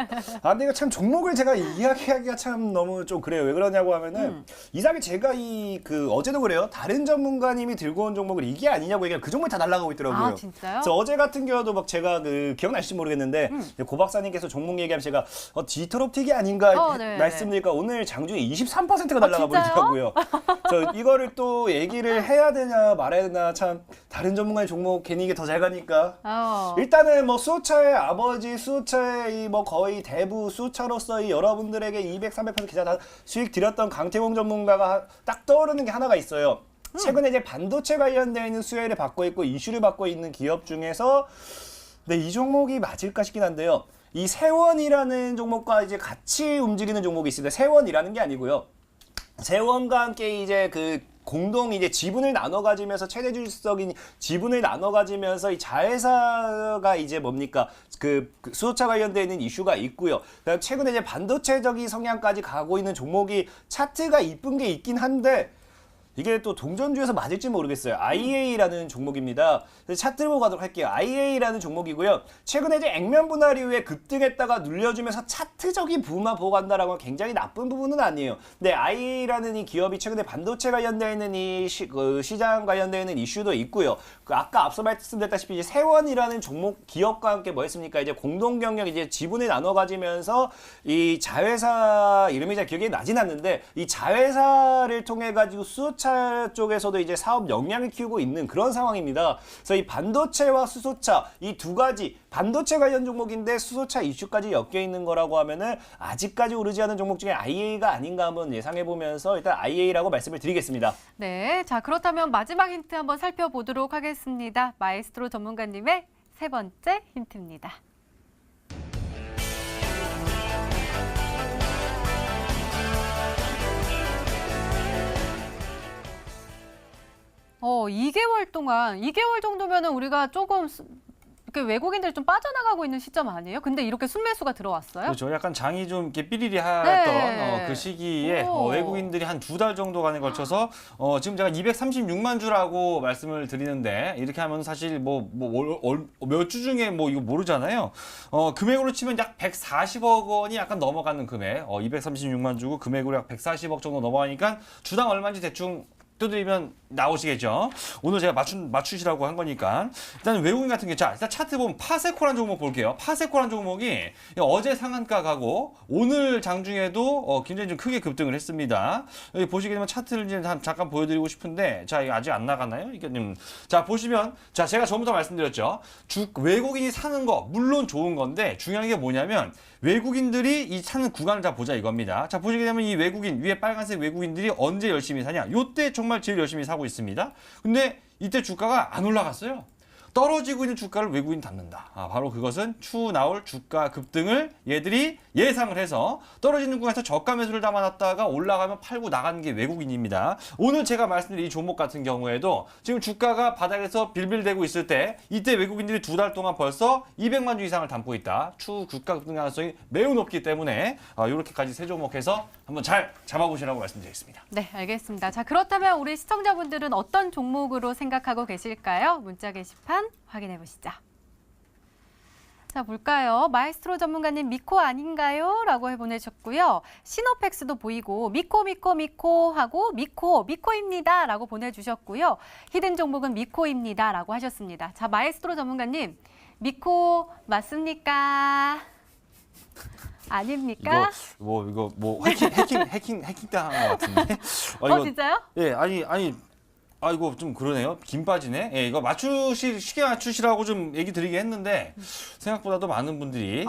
근데 이거 참 종목을 제가 이야기하기가 참 너무 좀 그래요. 왜 그러냐고 하면은 이상하게 제가 어제도 그래요. 다른 전문가님이 들고 온 종목을 이게 아니냐고 얘기하면 그 종목이 다 날아가고 있더라고요. 아, 진짜요? 그래서 어제 같은 경우도 막 제가 기억나실지 모르겠는데 고 박사님께서 종목 얘기하면 제가 디트롭틱이 아닌가 말씀드리니까 오늘 장중에 23%가 날아가 버리더라고요. 그래서 이거를 또 얘기를 해야 되냐 말아야 되나, 참 다른 전문가의 종목 괜히 이게 더 잘 가니까. 일단은 뭐 수소차의 아버지, 수소차의 뭐 거의 대부, 수소차로서 여러분들에게 200, 300% 계좌 다 수익 드렸던 강태공 전문가가 딱 떠오르는 게 하나가 있어요. 최근에 이제 반도체 관련되어 있는 수혜를 받고 있고 이슈를 받고 있는 기업 중에서 이 종목이 맞을까 싶긴 한데요. 이 세원이라는 종목과 이제 같이 움직이는 종목이 있습니다. 세원이라는 게 아니고요. 세원과 함께 이제 공동 이제 지분을 나눠 가지면서 최대주주적인 지분을 나눠 가지면서 이 자회사가 이제 뭡니까? 수소차 관련되어 있는 이슈가 있고요. 그다음 최근에 이제 반도체적인 성향까지 가고 있는 종목이 차트가 이쁜 게 있긴 한데, 이게 또 동전주에서 맞을지 모르겠어요. IA라는 종목입니다. 그래서 차트를 보고 가도록 할게요. IA라는 종목이고요. 최근에 이제 액면 분할 이후에 급등했다가 눌려주면서 차트적인 부분만 보고 간다라고 하면 굉장히 나쁜 부분은 아니에요. 근데 IA라는 이 기업이 최근에 반도체 관련되어 있는 이 시장 관련되어 있는 이슈도 있고요. 그 아까 앞서 말씀드렸다시피 이제 세원이라는 종목 기업과 함께 뭐 했습니까? 이제 공동 경영 이제 지분을 나눠 가지면서 이 자회사 이름이 잘 기억이 나진 않는데 이 자회사를 통해 가지고 수소차 쪽에서도 이제 사업 역량을 키우고 있는 그런 상황입니다. 그래서 이 반도체와 수소차 이 두 가지 반도체 관련 종목인데 수소차 이슈까지 엮여 있는 거라고 하면은 아직까지 오르지 않은 종목 중에 IA가 아닌가 한번 예상해 보면서 일단 IA라고 말씀을 드리겠습니다. 네, 자 그렇다면 마지막 힌트 한번 살펴보도록 하겠습니다. 마에스트로 전문가님의 세 번째 힌트입니다. 어, 2개월 동안, 2개월 정도면은 우리가 조금 이렇게 외국인들이 좀 빠져나가고 있는 시점 아니에요? 근데 이렇게 순매수가 들어왔어요? 그렇죠. 약간 장이 좀 이렇게 삐리리했던 네. 그 시기에 오. 외국인들이 한 2달 정도간에 걸쳐서 지금 제가 236만 주라고 말씀을 드리는데 이렇게 하면 사실 몇 주 중에 뭐 이거 모르잖아요. 금액으로 치면 약 140억 원이 약간 넘어가는 금액. 236만 주고 금액으로 약 140억 정도 넘어가니까 주당 얼마인지 대충 두드리면 나오시겠죠. 오늘 제가 맞추시라고 한 거니까. 일단 외국인 같은 게, 자, 일단 차트 보면 파세코라는 종목 볼게요. 파세코라는 종목이 어제 상한가 가고 오늘 장중에도 굉장히 좀 크게 급등을 했습니다. 여기 보시게 되면 차트를 이제 잠깐 보여드리고 싶은데, 자, 이거 아직 안 나갔나요? 이게 자, 보시면, 자, 제가 전부터 말씀드렸죠. 외국인이 사는 거, 물론 좋은 건데, 중요한 게 뭐냐면, 외국인들이 이 사는 구간을 다 보자 이겁니다. 자, 보시게 되면 이 외국인, 위에 빨간색 외국인들이 언제 열심히 사냐? 요때 정말 제일 열심히 사고 있습니다. 근데 이때 주가가 안 올라갔어요. 떨어지고 있는 주가를 외국인이 담는다. 바로 그것은 추후 나올 주가 급등을 얘들이 예상을 해서 떨어지는 구간에서 저가 매수를 담아놨다가 올라가면 팔고 나가는 게 외국인입니다. 오늘 제가 말씀드린 이 종목 같은 경우에도 지금 주가가 바닥에서 빌빌대고 있을 때 이때 외국인들이 2달 동안 벌써 200만 주 이상을 담고 있다. 추후 주가 급등 가능성이 매우 높기 때문에 이렇게까지 세 종목해서 한번 잘 잡아보시라고 말씀드리겠습니다. 네, 알겠습니다. 자, 그렇다면 우리 시청자분들은 어떤 종목으로 생각하고 계실까요? 문자 게시판 확인해 보시죠. 자, 볼까요? 마에스트로 전문가님 미코 아닌가요? 라고 보내주셨고요. 시노팩스도 보이고 미코 하고 미코입니다 라고 보내주셨고요. 히든 종목은 미코입니다 라고 하셨습니다. 자, 마에스트로 전문가님 미코 맞습니까? 아닙니까? 이거 해킹 당한 것 같은데. 이거, 진짜요? 예, 아니. 이거 좀 그러네요. 김 빠지네. 예, 이거 쉽게 맞추시라고 좀 얘기 드리긴 했는데, 생각보다도 많은 분들이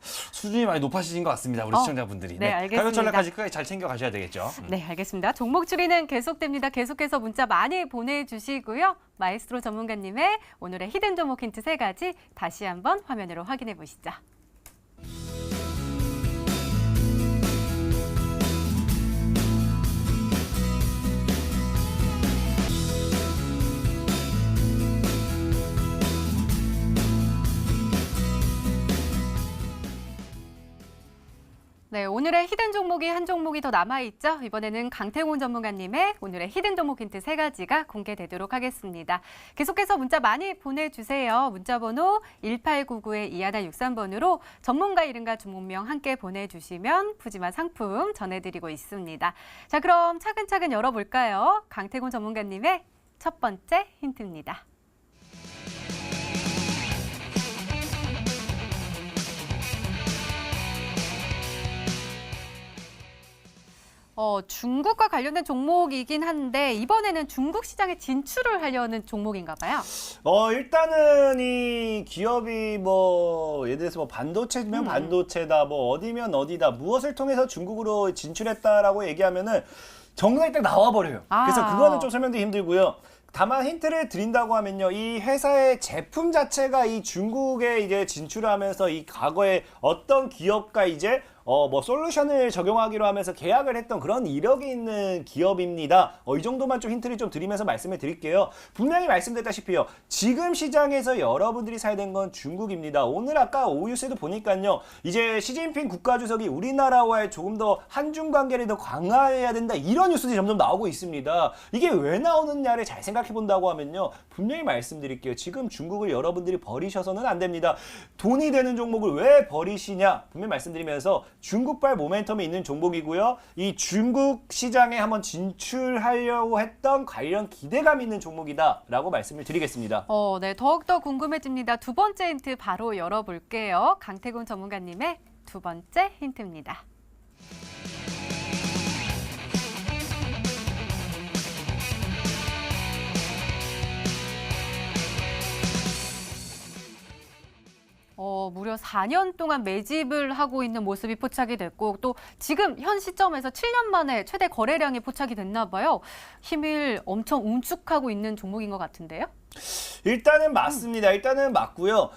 수준이 많이 높아지신 것 같습니다. 우리 시청자분들이. 네, 알겠습니다. 가격 전략까지 끝까지 잘 챙겨 가셔야 되겠죠. 네, 알겠습니다. 종목 추리는 계속됩니다. 계속해서 문자 많이 보내주시고요. 마에스트로 전문가님의 오늘의 히든 종목 힌트 3가지 다시 한번 화면으로 확인해 보시죠. 네, 오늘의 히든 종목이 한 종목이 더 남아있죠. 이번에는 강태훈 전문가님의 오늘의 히든 종목 힌트 3가지가 공개되도록 하겠습니다. 계속해서 문자 많이 보내주세요. 문자번호 1899-2163번으로 전문가 이름과 종목명 함께 보내주시면 푸짐한 상품 전해드리고 있습니다. 자, 그럼 차근차근 열어볼까요? 강태훈 전문가님의 첫 번째 힌트입니다. 중국과 관련된 종목이긴 한데 이번에는 중국 시장에 진출을 하려는 종목인가 봐요. 일단은 이 기업이 예를 들어서 반도체면 반도체다, 어디면 어디다, 무엇을 통해서 중국으로 진출했다라고 얘기하면은 정답이 딱 나와버려요. 그래서 그거는 좀 설명드리기 힘들고요. 다만 힌트를 드린다고 하면요, 이 회사의 제품 자체가 이 중국에 이제 진출하면서 이 과거에 어떤 기업과 이제 뭐 솔루션을 적용하기로 하면서 계약을 했던 그런 이력이 있는 기업입니다. 이 정도만 좀 힌트를 좀 드리면서 말씀을 드릴게요. 분명히 말씀드렸다시피요. 지금 시장에서 여러분들이 사야 되는 건 중국입니다. 오늘 아까 오후 뉴스에도 보니까요. 이제 시진핑 국가주석이 우리나라와의 조금 더 한중 관계를 더 강화해야 된다. 이런 뉴스들이 점점 나오고 있습니다. 이게 왜 나오느냐를 잘 생각해 본다고 하면요. 분명히 말씀드릴게요. 지금 중국을 여러분들이 버리셔서는 안 됩니다. 돈이 되는 종목을 왜 버리시냐? 분명히 말씀드리면서 중국발 모멘텀이 있는 종목이고요. 이 중국 시장에 한번 진출하려고 했던 관련 기대감 있는 종목이다라고 말씀을 드리겠습니다. 네, 더욱더 궁금해집니다. 두 번째 힌트 바로 열어볼게요. 강태군 전문가님의 두 번째 힌트입니다. 무려 4년 동안 매집을 하고 있는 모습이 포착이 됐고 또 지금 현 시점에서 7년 만에 최대 거래량이 포착이 됐나 봐요. 힘을 엄청 응축하고 있는 종목인 것 같은데요. 일단은 맞습니다. 일단은 맞고요.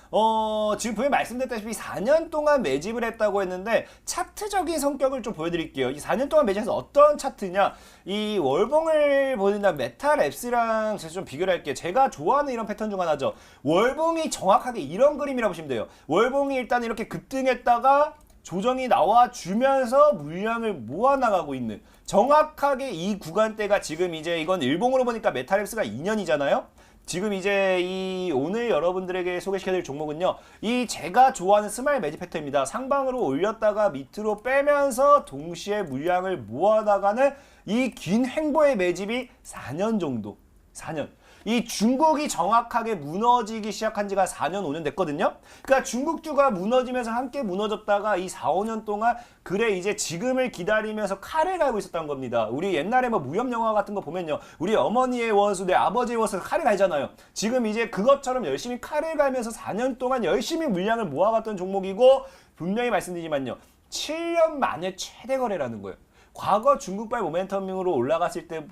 지금 분명히 말씀드렸다시피 4년 동안 매집을 했다고 했는데 차트적인 성격을 좀 보여드릴게요. 이 4년 동안 매집해서 어떤 차트냐? 이 월봉을 보는다면 메타랩스랑 제가 좀 비교를 할게요. 제가 좋아하는 이런 패턴 중 하나죠. 월봉이 정확하게 이런 그림이라고 보시면 돼요. 월봉이 일단 이렇게 급등했다가 조정이 나와주면서 물량을 모아나가고 있는 정확하게 이 구간대가 지금 이제 이건 일봉으로 보니까 메타랩스가 2년이잖아요. 지금 이제 이 오늘 여러분들에게 소개시켜드릴 종목은요. 이 제가 좋아하는 스마일 매집 패턴입니다. 상방으로 올렸다가 밑으로 빼면서 동시에 물량을 모아나가는 이 긴 횡보의 매집이 4년 정도. 4년. 이 중국이 정확하게 무너지기 시작한 지가 4년, 5년 됐거든요. 그러니까 중국주가 무너지면서 함께 무너졌다가 이 4, 5년 동안 그래 이제 지금을 기다리면서 칼을 갈고 있었던 겁니다. 우리 옛날에 뭐 무협 영화 같은 거 보면요. 우리 어머니의 원수, 내 아버지의 원수 칼을 갈잖아요. 지금 이제 그것처럼 열심히 칼을 갈면서 4년 동안 열심히 물량을 모아갔던 종목이고 분명히 말씀드리지만요. 7년 만에 최대 거래라는 거예요. 과거 중국발 모멘텀으로 올라갔을 때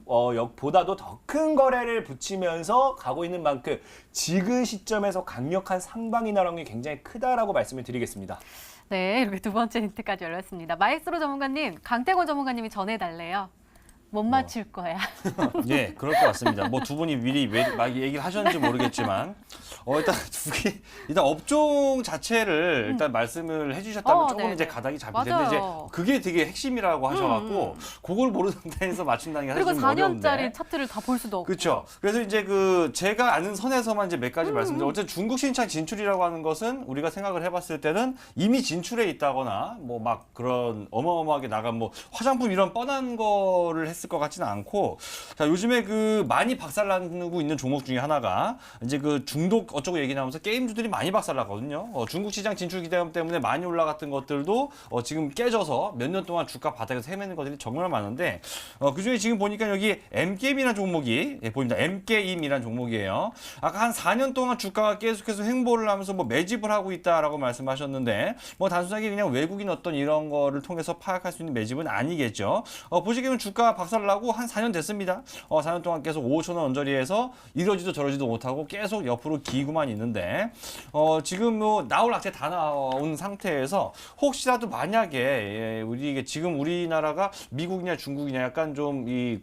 보다도 더 큰 거래를 붙이면서 가고 있는 만큼 지금 시점에서 강력한 상방이 나오는 게 굉장히 크다라고 말씀을 드리겠습니다. 네, 이렇게 두 번째 힌트까지 열렸습니다. 마이스로 전문가님, 강태곤 전문가님이 전해달래요. 못 맞출 거야. 예, 그럴 것 같습니다. 뭐 두 분이 미리 막 얘기를 하셨는지 모르겠지만 일단 업종 자체를 일단 말씀을 해주셨다면 조금 네네. 이제 가닥이 잡힐 텐데 이제 맞아요. 그게 되게 핵심이라고 하셔갖고 그걸 모르는 데에서 맞춘다는 게 사실 그리고 좀 어려운데. 4년짜리 차트를 다 볼 수도 없고. 그렇죠. 그래서 이제 제가 아는 선에서만 이제 몇 가지 말씀드려. 어쨌든 중국 시장 진출이라고 하는 것은 우리가 생각을 해봤을 때는 이미 진출해 있다거나 뭐 막 그런 어마어마하게 나간 뭐 화장품 이런 뻔한 거를 했을 것 같지는 않고, 자 요즘에 많이 박살나고 있는 종목 중에 하나가 이제 중독 어쩌고 얘기 나오면서 게임주들이 많이 박살나거든요. 중국 시장 진출 기대감 때문에 많이 올라갔던 것들도 지금 깨져서 몇 년 동안 주가 바닥에서 헤매는 것들이 정말 많은데 그중에 지금 보니까 여기 M게임이라는 종목이 보입니다. M게임이라는 종목이에요. 아까 한 4년 동안 주가가 계속해서 횡보를 하면서 뭐 매집을 하고 있다라고 말씀하셨는데 뭐 단순하게 그냥 외국인 어떤 이런 거를 통해서 파악할 수 있는 매집은 아니겠죠. 보시기에는 주가 박살나고 한 4년 됐습니다. 4년 동안 계속 5,000원 언저리에서 이러지도 저러지도 못하고 계속 옆으로 기고만 있는데 지금 뭐 나올 악재 다 나온 상태에서 혹시라도 만약에 우리 지금 우리나라가 미국이냐 중국이냐 약간 좀 이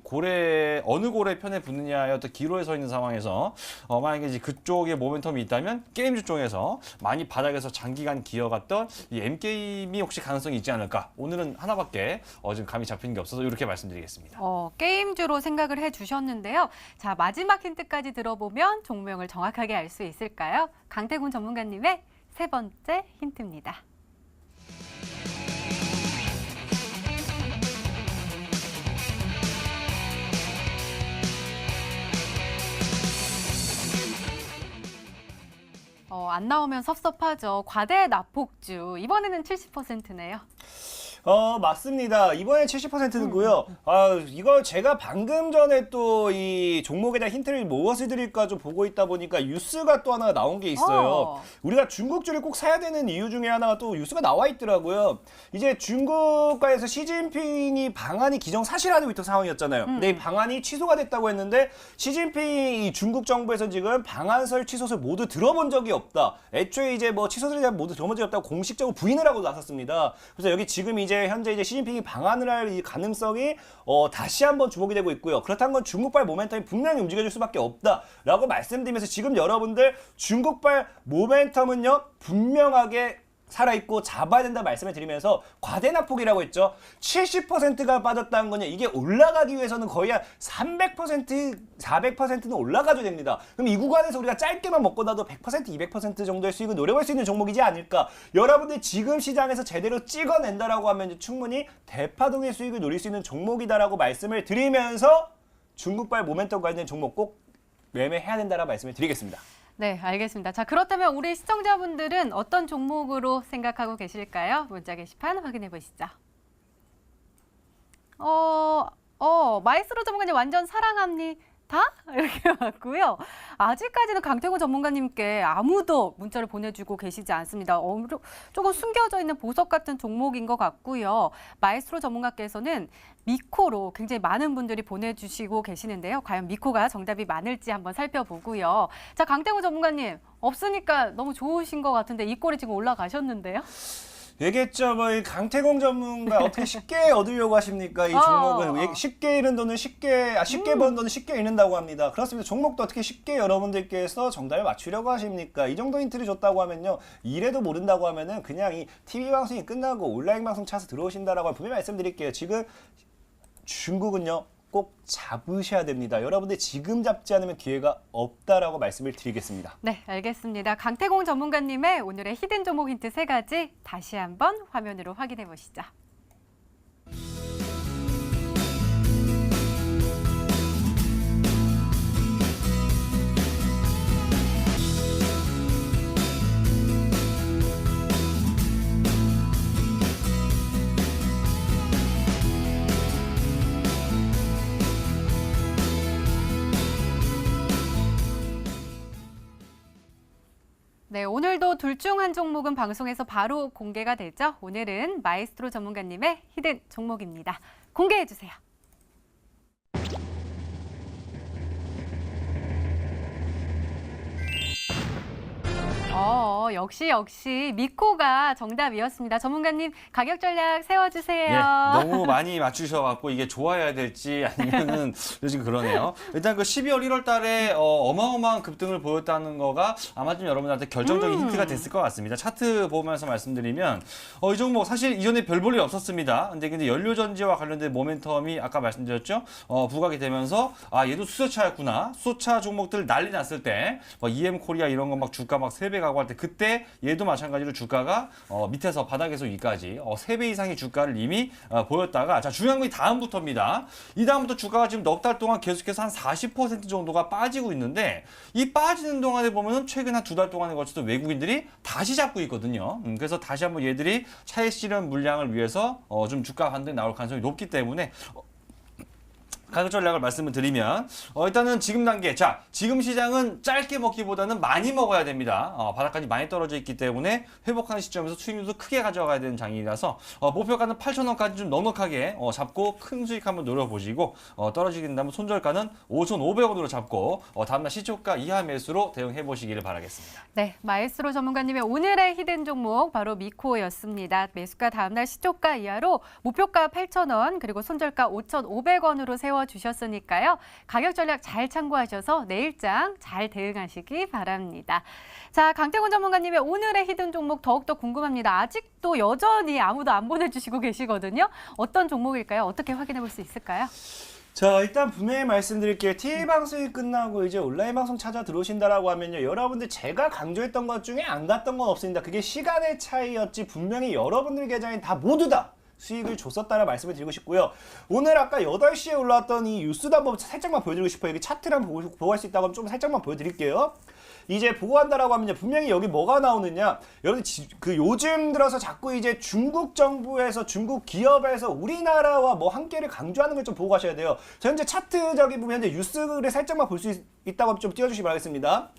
어느 고래 편에 붙느냐의 어떤 기로에 서 있는 상황에서 만약에 이제 그쪽에 모멘텀이 있다면 게임주 쪽에서 많이 바닥에서 장기간 기어갔던 이 M게임이 혹시 가능성이 있지 않을까. 오늘은 하나밖에 지금 감이 잡히는 게 없어서 이렇게 말씀드리겠습니다. 게임주로 생각을 해주셨는데요. 자, 마지막 힌트까지 들어보면 종목을 정확하게 알 수 있을까요? 강태군 전문가님의 세 번째 힌트입니다. 안 나오면 섭섭하죠. 과대 납폭주. 이번에는 70%네요. 맞습니다. 이번에 70%고요. 이거 제가 방금 전에 또 이 종목에 대한 힌트를 무엇을 드릴까 좀 보고 있다 보니까 뉴스가 또 하나 나온 게 있어요. 우리가 중국주를 꼭 사야 되는 이유 중에 하나가 또 뉴스가 나와 있더라고요. 이제 중국과에서 시진핑이 방한이 기정사실화되고 있던 상황이었잖아요. 근데 이 방한이 취소가 됐다고 했는데 시진핑이 이 중국 정부에서 지금 방한설 취소설 모두 들어본 적이 없다. 애초에 이제 뭐 취소설에 대한 모두 들어본 적이 없다고 공식적으로 부인을 하고 나섰습니다. 그래서 여기 지금 이제 현재 이제 시진핑이 방한을 할 이 가능성이 다시 한번 주목이 되고 있고요. 그렇다는 건 중국발 모멘텀이 분명히 움직여줄 수밖에 없다라고 말씀드리면서 지금 여러분들 중국발 모멘텀은요 분명하게 살아있고 잡아야 된다 말씀을 드리면서 과대낙폭이라고 했죠. 70%가 빠졌다는 거냐. 이게 올라가기 위해서는 거의 한 300%, 400%는 올라가줘야 됩니다. 그럼 이 구간에서 우리가 짧게만 먹고 나도 100%, 200% 정도의 수익을 노려볼 수 있는 종목이지 않을까. 여러분들 지금 시장에서 제대로 찍어낸다라고 하면 충분히 대파동의 수익을 노릴 수 있는 종목이다라고 말씀을 드리면서 중국발 모멘텀 관련 종목 꼭 매매해야 된다라고 말씀을 드리겠습니다. 네, 알겠습니다. 자, 그렇다면 우리 시청자분들은 어떤 종목으로 생각하고 계실까요? 문자 게시판 확인해 보시죠. 마이스로 전문가님 완전 사랑합니다. 이렇게 왔고요. 아직까지는 강태구 전문가님께 아무도 문자를 보내주고 계시지 않습니다. 조금 숨겨져 있는 보석 같은 종목인 것 같고요. 마이스로 전문가께서는 미코로 굉장히 많은 분들이 보내주시고 계시는데요. 과연 미코가 정답이 많을지 한번 살펴보고요. 자, 강태구 전문가님 없으니까 너무 좋으신 것 같은데 이 꼴이 지금 올라가셨는데요. 얘기했죠. 뭐 이 강태공 전문가 어떻게 쉽게 얻으려고 하십니까? 이 종목은 쉽게 잃은 돈은 쉽게 버는 돈은 쉽게 잃는다고 합니다. 그렇습니다. 종목도 어떻게 쉽게 여러분들께서 정답을 맞추려고 하십니까? 이 정도 힌트를 줬다고 하면요. 이래도 모른다고 하면은 그냥 이 TV 방송이 끝나고 온라인 방송 차서 들어오신다라고 분명히 말씀드릴게요. 지금 중국은요. 꼭 잡으셔야 됩니다. 여러분들 지금 잡지 않으면 기회가 없다라고 말씀을 드리겠습니다. 네, 알겠습니다. 강태공 전문가님의 오늘의 히든 종목 힌트 3가지 다시 한번 화면으로 확인해 보시죠. 네, 오늘도 둘 중 한 종목은 방송에서 바로 공개가 되죠. 오늘은 마에스트로 전문가님의 히든 종목입니다. 공개해 주세요. 역시 미코가 정답이었습니다. 전문가님 가격 전략 세워주세요. 예, 너무 많이 맞추셔갖고 이게 좋아야 될지 아니면은 요즘 그러네요. 일단 그 12월 1월 달에 어마어마한 급등을 보였다는 거가 아마 좀 여러분들한테 결정적인 힌트가 됐을 것 같습니다. 차트 보면서 말씀드리면 이 종목 사실 이전에 별 볼 일 없었습니다. 근데 연료전지와 관련된 모멘텀이 아까 말씀드렸죠. 부각이 되면서 얘도 수소차였구나. 수소차 종목들 난리 났을 때 EM 코리아 이런 거 막 주가 막 3배 가고 할 때 그때 얘도 마찬가지로 주가가 밑에서 바닥에서 위까지 3배 이상의 주가를 이미 보였다가 자 중요한 건 이 다음부터입니다. 이 다음부터 주가가 지금 넉 달 동안 계속해서 한 40% 정도가 빠지고 있는데 이 빠지는 동안에 보면은 최근 한 2달 동안에 걸쳐서 외국인들이 다시 잡고 있거든요. 그래서 다시 한번 얘들이 차익 실현 물량을 위해서 좀 주가 반등이 나올 가능성이 높기 때문에 가격 전략을 말씀을 드리면 일단은 지금 단계 지금 시장은 짧게 먹기보다는 많이 먹어야 됩니다. 바닥까지 많이 떨어져 있기 때문에 회복하는 시점에서 수익률도 크게 가져가야 되는 장이라서 목표가는 8,000원까지 좀 넉넉하게 잡고 큰 수익 한번 노려보시고 떨어지게 된다면 손절가는 5,500원으로 잡고 다음날 시초가 이하 매수로 대응해 보시기를 바라겠습니다. 네, 마에스트로 전문가님의 오늘의 히든 종목 바로 미코였습니다. 매수가 다음날 시초가 이하로 목표가 8,000원 그리고 손절가 5,500원으로 세워주셨으니까요. 가격 전략 잘 참고하셔서 내일장 잘 대응하시기 바랍니다. 자, 강태곤 전문가님의 오늘의 히든 종목 더욱더 궁금합니다. 아직도 여전히 아무도 안 보내주시고 계시거든요. 어떤 종목일까요? 어떻게 확인해 볼 수 있을까요? 자, 일단 분명히 말씀드릴게요. TV 방송이 끝나고 이제 온라인 방송 찾아 들어오신다라고 하면요. 여러분들 제가 강조했던 것 중에 안 갔던 건 없습니다. 그게 시간의 차이였지 분명히 여러분들 계좌에 다 모두 다 수익을 줬었다는 말씀을 드리고 싶고요. 오늘 아까 8시에 올라왔던 이 뉴스도 한번 살짝만 보여드리고 싶어요. 여기 차트를 한번 보고 할 수 있다고 하면 좀 살짝만 보여드릴게요. 이제 보고한다라고 하면 분명히 여기 뭐가 나오느냐. 여러분 그 요즘 들어서 자꾸 이제 중국 정부에서 중국 기업에서 우리나라와 뭐 함께를 강조하는 걸 좀 보고 가셔야 돼요. 저 현재 차트적인 부분 현재 뉴스를 살짝만 볼 수 있다고 좀 띄워주시기 바라겠습니다.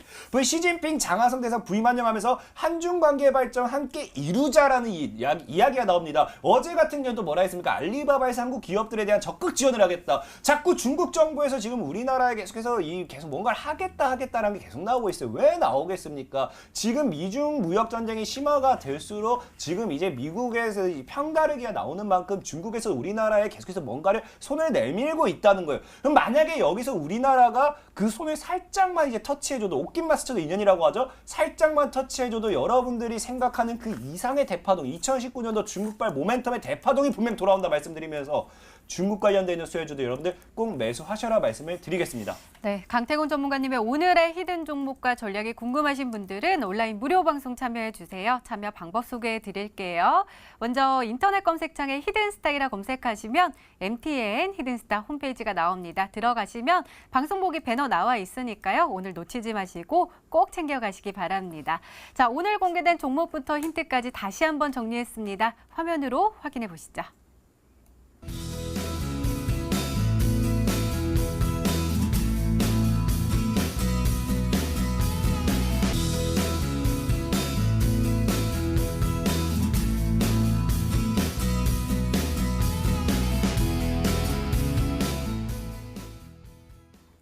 시진핑 장하성 대상 부임 환영하면서 한중 관계 발전 함께 이루자라는 이야기가 나옵니다. 어제 같은 경우도 뭐라 했습니까? 알리바바에서 한국 기업들에 대한 적극 지원을 하겠다. 자꾸 중국 정부에서 지금 우리나라에 계속해서 계속 뭔가를 하겠다라는 게 계속 나오고 있어요. 왜 나오겠습니까? 지금 미중 무역 전쟁이 심화가 될수록 지금 이제 미국에서 편가르기가 나오는 만큼 중국에서 우리나라에 계속해서 뭔가를 손을 내밀고 있다는 거예요. 그럼 만약에 여기서 우리나라가 그 손을 살짝만 이제 터치해줘도 옷깃만 스쳐도 인연이라고 하죠. 살짝만 터치해줘도 여러분들이 생각하는 그 이상의 대파동 2019년도 중국발 모멘텀의 대파동이 분명 돌아온다 말씀드리면서 중국 관련되어 있는 수혜주도 여러분들 꼭 매수하셔라 말씀을 드리겠습니다. 네, 강태곤 전문가님의 오늘의 히든 종목과 전략이 궁금하신 분들은 온라인 무료 방송 참여해 주세요. 참여 방법 소개해 드릴게요. 먼저 인터넷 검색창에 히든스타이라 검색하시면 MTN 히든스타 홈페이지가 나옵니다. 들어가시면 방송 보기 배너 나와 있으니까요. 오늘 놓치지 마시고 꼭 챙겨가시기 바랍니다. 자, 오늘 공개된 종목부터 힌트까지 다시 한번 정리했습니다. 화면으로 확인해 보시죠.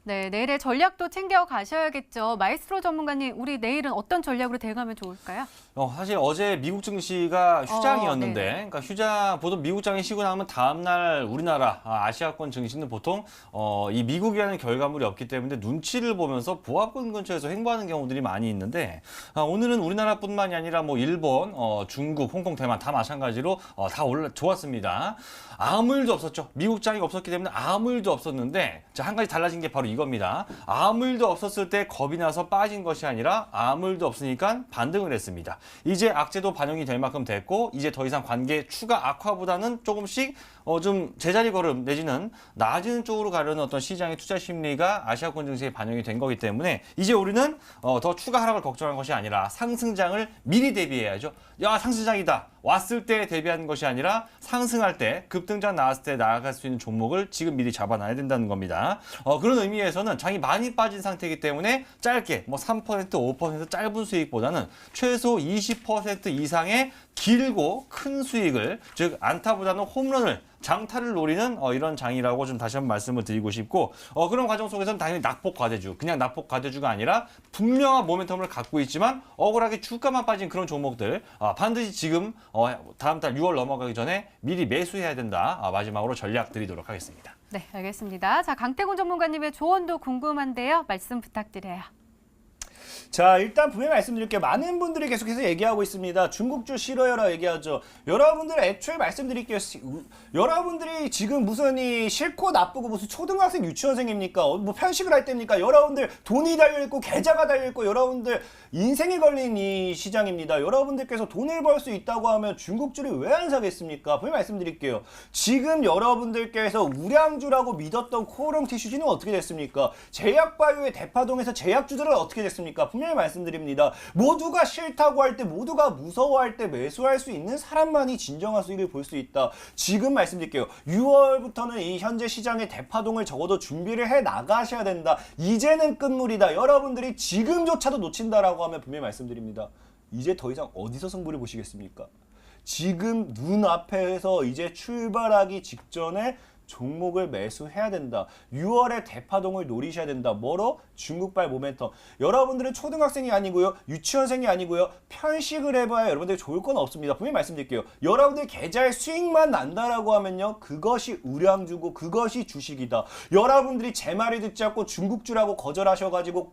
네, 내일의 전략도 챙겨 가셔야겠죠. 마이스트로 전문가님, 우리 내일은 어떤 전략으로 대응하면 좋을까요? 사실 어제 미국 증시가 휴장이었는데, 그러니까 보통 미국장이 쉬고 나면 다음날 우리나라 아시아권 증시는 보통 이 미국이라는 결과물이 없기 때문에 눈치를 보면서 보합권 근처에서 횡보하는 경우들이 많이 있는데, 오늘은 우리나라뿐만이 아니라 뭐 일본, 중국, 홍콩, 대만 다 마찬가지로 다 좋았습니다. 아무 일도 없었죠. 미국장이 없었기 때문에 아무 일도 없었는데, 자, 한 가지 달라진 게 바로 이겁니다. 아무 일도 없었을 때 겁이 나서 빠진 것이 아니라 아무 일도 없으니까 반등을 했습니다. 이제 악재도 반영이 될 만큼 됐고, 이제 더 이상 관계 추가 악화보다는 조금씩 좀 제자리 걸음 내지는 나아지는 쪽으로 가려는 어떤 시장의 투자 심리가 아시아권 증시에 반영이 된 거기 때문에 이제 우리는 더 추가 하락을 걱정한 것이 아니라 상승장을 미리 대비해야죠. 야, 상승장이다. 왔을 때 대비하는 것이 아니라 상승할 때, 급등장 나왔을 때 나아갈 수 있는 종목을 지금 미리 잡아놔야 된다는 겁니다. 그런 의미에서는 장이 많이 빠진 상태이기 때문에 짧게 뭐 3%, 5% 짧은 수익보다는 최소 20% 이상의 길고 큰 수익을, 즉 안타보다는 홈런을, 장타를 노리는 이런 장이라고 좀 다시 한번 말씀을 드리고 싶고, 그런 과정 속에서는 당연히 낙폭 과대주, 그냥 낙폭 과대주가 아니라 분명한 모멘텀을 갖고 있지만 억울하게 주가만 빠진 그런 종목들 반드시 지금 다음 달 6월 넘어가기 전에 미리 매수해야 된다. 마지막으로 전략 드리도록 하겠습니다. 네, 알겠습니다. 자, 강태곤 전문가님의 조언도 궁금한데요. 말씀 부탁드려요. 자, 일단 분명히 말씀드릴게요. 많은 분들이 계속해서 얘기하고 있습니다. 중국주 싫어요라 얘기하죠. 여러분들 애초에 말씀드릴게요. 여러분들이 지금 무슨 싫고 나쁘고 무슨 초등학생 유치원생입니까? 뭐 편식을 할 때입니까? 여러분들 돈이 달려있고 계좌가 달려있고 여러분들 인생이 걸린 이 시장입니다. 여러분들께서 돈을 벌 수 있다고 하면 중국주를 왜 안 사겠습니까? 분명히 말씀드릴게요. 지금 여러분들께서 우량주라고 믿었던 코오롱 티슈지는 어떻게 됐습니까? 제약바이오의 대파동에서 제약주들은 어떻게 됐습니까? 분명히 말씀드립니다. 모두가 싫다고 할 때, 모두가 무서워할 때 매수할 수 있는 사람만이 진정한 수익을 볼 수 있다. 지금 말씀드릴게요. 6월부터는 이 현재 시장의 대파동을 적어도 준비를 해 나가셔야 된다. 이제는 끝물이다. 여러분들이 지금조차도 놓친다라고 하면 분명히 말씀드립니다. 이제 더 이상 어디서 승부를 보시겠습니까? 지금 눈앞에서 이제 출발하기 직전에 종목을 매수해야 된다. 6월에 대파동을 노리셔야 된다. 뭐로? 중국발 모멘텀. 여러분들은 초등학생이 아니고요. 유치원생이 아니고요. 편식을 해봐야 여러분들이 좋을 건 없습니다. 분명히 말씀드릴게요. 여러분들 계좌에 수익만 난다라고 하면요. 그것이 우량주고 그것이 주식이다. 여러분들이 제 말을 듣지 않고 중국주라고 거절하셔가지고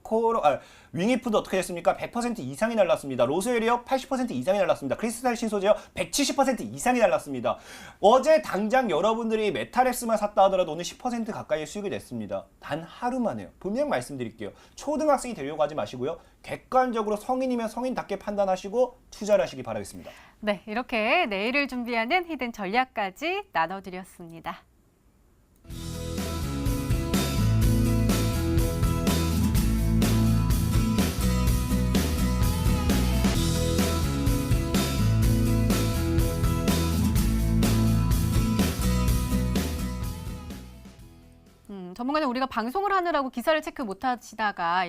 윙이푸드 어떻게 됐습니까? 100% 이상이 날랐습니다. 로스웰이요? 80% 이상이 날랐습니다. 크리스탈 신소재요? 170% 이상이 날랐습니다. 어제 당장 여러분들이 메탈엑스만 샀다 하더라도 오늘 10% 가까이의 수익을 냈습니다. 단 하루 만에요. 분명 말씀드릴게요. 초등학생이 되려고 하지 마시고요. 객관적으로 성인이면 성인답게 판단하시고 투자를 하시기 바라겠습니다. 네, 이렇게 내일을 준비하는 히든 전략까지 나눠드렸습니다. 전문가님 우리가 방송을 하느라고 기사를 체크 못 하시다가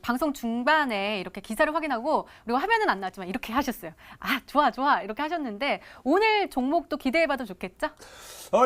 방송 중반에 이렇게 기사를 확인하고 그리고 화면은 안 나왔지만 이렇게 하셨어요. 아, 좋아, 좋아. 이렇게 하셨는데 오늘 종목도 기대해봐도 좋겠죠?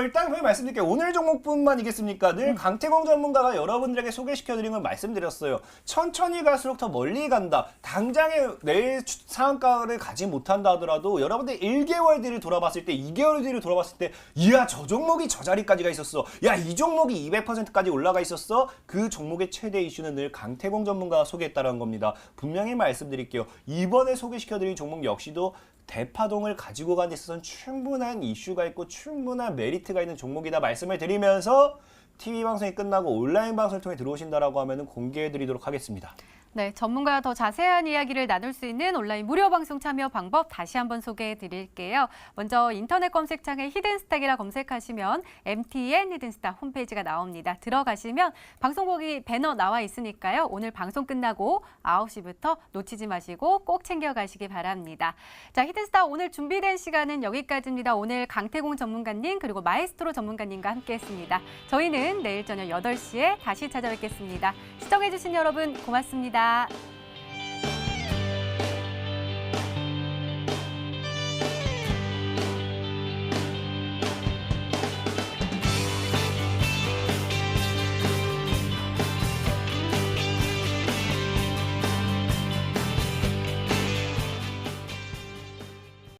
일단 분명히 말씀드릴게요. 오늘 종목뿐만이겠습니까? 늘 강태공 전문가가 여러분들에게 소개시켜드린 걸 말씀드렸어요. 천천히 갈수록 더 멀리 간다. 당장에 내일 상한가를 가지 못한다 하더라도 여러분들 1개월 뒤를 돌아봤을 때, 2개월 뒤를 돌아봤을 때 이야, 저 종목이 저 자리까지 가 있었어. 야, 이 종목이 200%까지 올라가 있었어. 그 종목의 최대 이슈는 늘 강태공 전문가가 소개했다는 겁니다. 분명히 말씀드릴게요. 이번에 소개시켜드린 종목 역시도 대파동을 가지고 가는 데 있어서는 충분한 이슈가 있고 충분한 메리트가 있는 종목이다 말씀을 드리면서 TV 방송이 끝나고 온라인 방송을 통해 들어오신다라고 하면 공개해드리도록 하겠습니다. 네, 전문가와 더 자세한 이야기를 나눌 수 있는 온라인 무료 방송 참여 방법 다시 한번 소개해 드릴게요. 먼저 인터넷 검색창에 히든스탁이라 검색하시면 MTN 히든스탁 홈페이지가 나옵니다. 들어가시면 방송국이 배너 나와 있으니까요. 오늘 방송 끝나고 9시부터 놓치지 마시고 꼭 챙겨가시기 바랍니다. 자, 히든스탁 오늘 준비된 시간은 여기까지입니다. 오늘 강태공 전문가님 그리고 마에스트로 전문가님과 함께했습니다. 저희는 내일 저녁 8시에 다시 찾아뵙겠습니다. 시청해주신 여러분 고맙습니다.